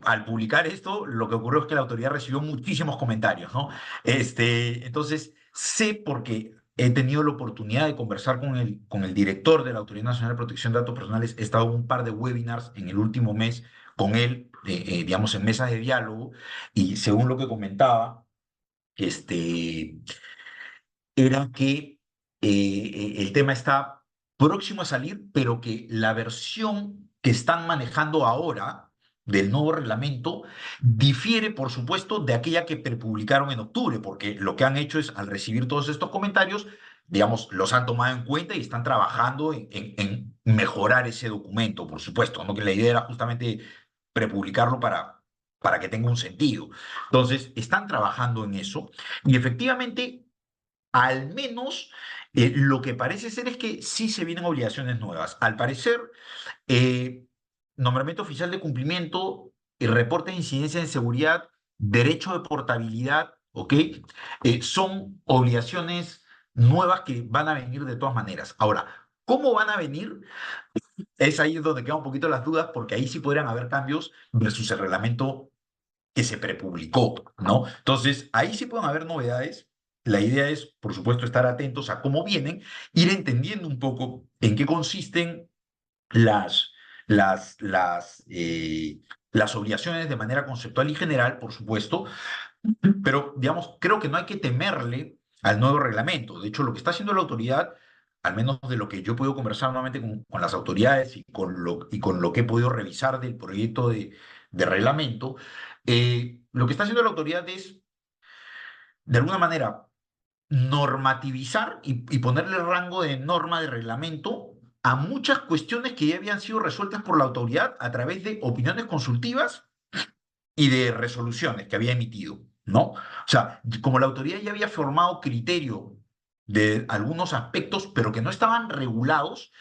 al publicar esto, lo que ocurrió es que la autoridad recibió muchísimos comentarios, ¿no? Entonces, sé porque he tenido la oportunidad de conversar con el director de la Autoridad Nacional de Protección de Datos Personales, he estado en un par de webinars en el último mes con él, digamos, en mesas de diálogo, y según lo que comentaba, este, era que el tema está próximo a salir, pero que la versión que están manejando ahora del nuevo reglamento difiere, por supuesto, de aquella que prepublicaron en octubre, porque lo que han hecho es, al recibir todos estos comentarios, digamos, los han tomado en cuenta y están trabajando en mejorar ese documento, por supuesto, ¿no? Que la idea era justamente prepublicarlo para que tenga un sentido. Entonces, están trabajando en eso y efectivamente al menos lo que parece ser es que sí se vienen obligaciones nuevas. Al parecer, eh, nombramiento oficial de cumplimiento, reporte de incidencia de seguridad, derecho de portabilidad, ¿ok? Son obligaciones nuevas que van a venir de todas maneras. Ahora, ¿cómo van a venir? Es ahí donde quedan un poquito las dudas, porque ahí sí podrían haber cambios versus el reglamento que se prepublicó, ¿no? Entonces, ahí sí pueden haber novedades. La idea es, por supuesto, estar atentos a cómo vienen, ir entendiendo un poco en qué consisten las, las, las, eh, las obligaciones de manera conceptual y general, por supuesto, pero, digamos, creo que no hay que temerle al nuevo reglamento. De hecho, lo que está haciendo la autoridad, al menos de lo que yo he podido conversar nuevamente con las autoridades y con lo que he podido revisar del proyecto de reglamento, lo que está haciendo la autoridad es, de alguna manera, normativizar y ponerle rango de norma de reglamento a muchas cuestiones que ya habían sido resueltas por la autoridad a través de opiniones consultivas y de resoluciones que había emitido, ¿no? O sea, como la autoridad ya había formado criterio de algunos aspectos, pero que no estaban regulados,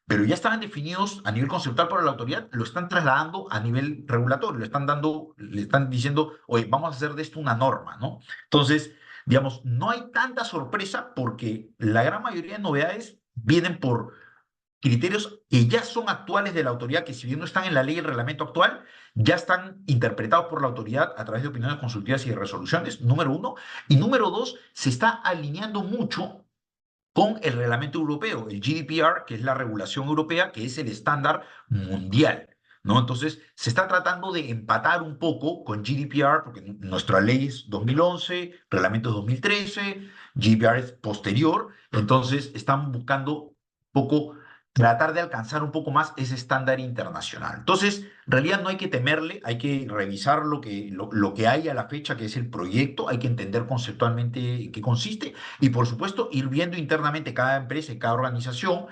pero ya estaban definidos a nivel conceptual por la autoridad, lo están trasladando a nivel regulatorio, le están diciendo, oye, vamos a hacer de esto una norma, ¿no? Entonces, digamos, no hay tanta sorpresa porque la gran mayoría de novedades vienen por criterios que ya son actuales de la autoridad, que si bien no están en la ley y el reglamento actual, ya están interpretados por la autoridad a través de opiniones consultivas y de resoluciones, número uno. Y número dos, se está alineando mucho con el reglamento europeo, el GDPR, que es la regulación europea, que es el estándar mundial, ¿no? Entonces, se está tratando de empatar un poco con GDPR, porque nuestra ley es 2011, reglamento es 2013, GDPR es posterior, entonces están buscando un poco tratar de alcanzar un poco más ese estándar internacional. Entonces, en realidad no hay que temerle, hay que revisar lo que hay a la fecha, que es el proyecto, hay que entender conceptualmente en qué consiste y por supuesto, ir viendo internamente cada empresa y cada organización,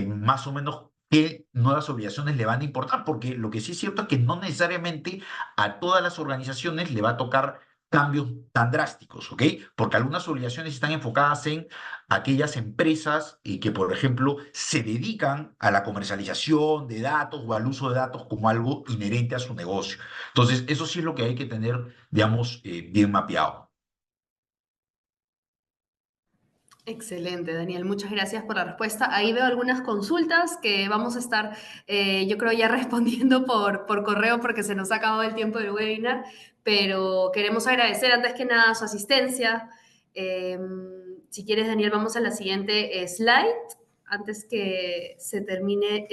más o menos qué nuevas obligaciones le van a importar, porque lo que sí es cierto es que no necesariamente a todas las organizaciones le va a tocar cambios tan drásticos, ¿ok? Porque algunas obligaciones están enfocadas en aquellas empresas que, por ejemplo, se dedican a la comercialización de datos o al uso de datos como algo inherente a su negocio. Entonces, eso sí es lo que hay que tener, digamos, bien mapeado. Excelente, Daniel. Muchas gracias por la respuesta. Ahí veo algunas consultas que vamos a estar, yo creo, ya respondiendo por correo porque se nos ha acabado el tiempo del webinar, pero queremos agradecer antes que nada su asistencia. Eh, si quieres, Daniel, vamos a la siguiente slide antes que se termine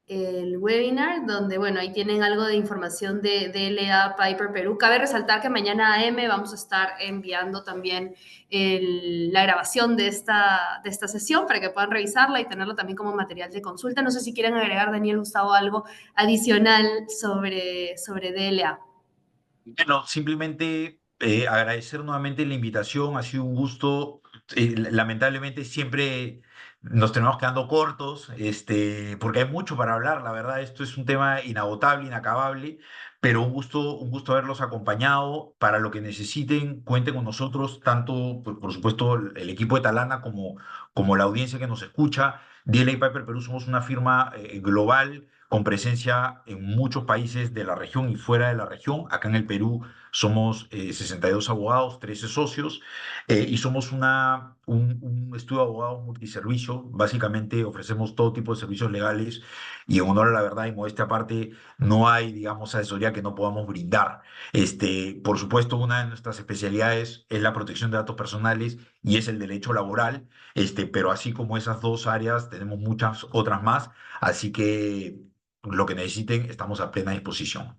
el webinar, donde, bueno, ahí tienen algo de información de DLA Piper Perú. Cabe resaltar que mañana AM vamos a estar enviando también la grabación de esta sesión para que puedan revisarla y tenerlo también como material de consulta. No sé si quieren agregar, Daniel, Gustavo, algo adicional sobre DLA. Bueno, simplemente agradecer nuevamente la invitación, ha sido un gusto. Lamentablemente siempre nos tenemos quedando cortos, porque hay mucho para hablar, la verdad, esto es un tema inagotable, inacabable, pero un gusto haberlos acompañado. Para lo que necesiten, cuenten con nosotros, tanto, por supuesto, el equipo de Talana como la audiencia que nos escucha. DLA Piper Perú somos una firma global con presencia en muchos países de la región y fuera de la región. Acá en el Perú somos 62 abogados, 13 socios, y somos un estudio de abogados multiservicio. Básicamente ofrecemos todo tipo de servicios legales y en honor a la verdad y modestia aparte, no hay, digamos, asesoría que no podamos brindar. Por supuesto, una de nuestras especialidades es la protección de datos personales y es el derecho laboral, pero así como esas dos áreas, tenemos muchas otras más. Así que lo que necesiten, estamos a plena disposición.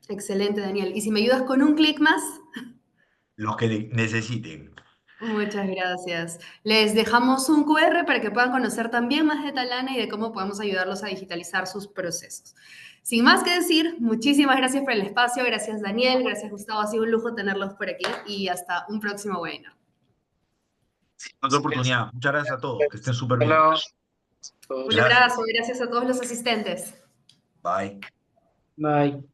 Excelente, Daniel. Y si me ayudas con un clic más. Los que necesiten. Muchas gracias. Les dejamos un QR para que puedan conocer también más de Talana y de cómo podemos ayudarlos a digitalizar sus procesos. Sin más que decir, muchísimas gracias por el espacio, gracias Daniel, gracias Gustavo, ha sido un lujo tenerlos por aquí y hasta un próximo webinar. Otra oportunidad. Muchas gracias a todos. Que estén súper bien. Hello. Un Gracias. abrazo, gracias a todos los asistentes. Bye. Bye.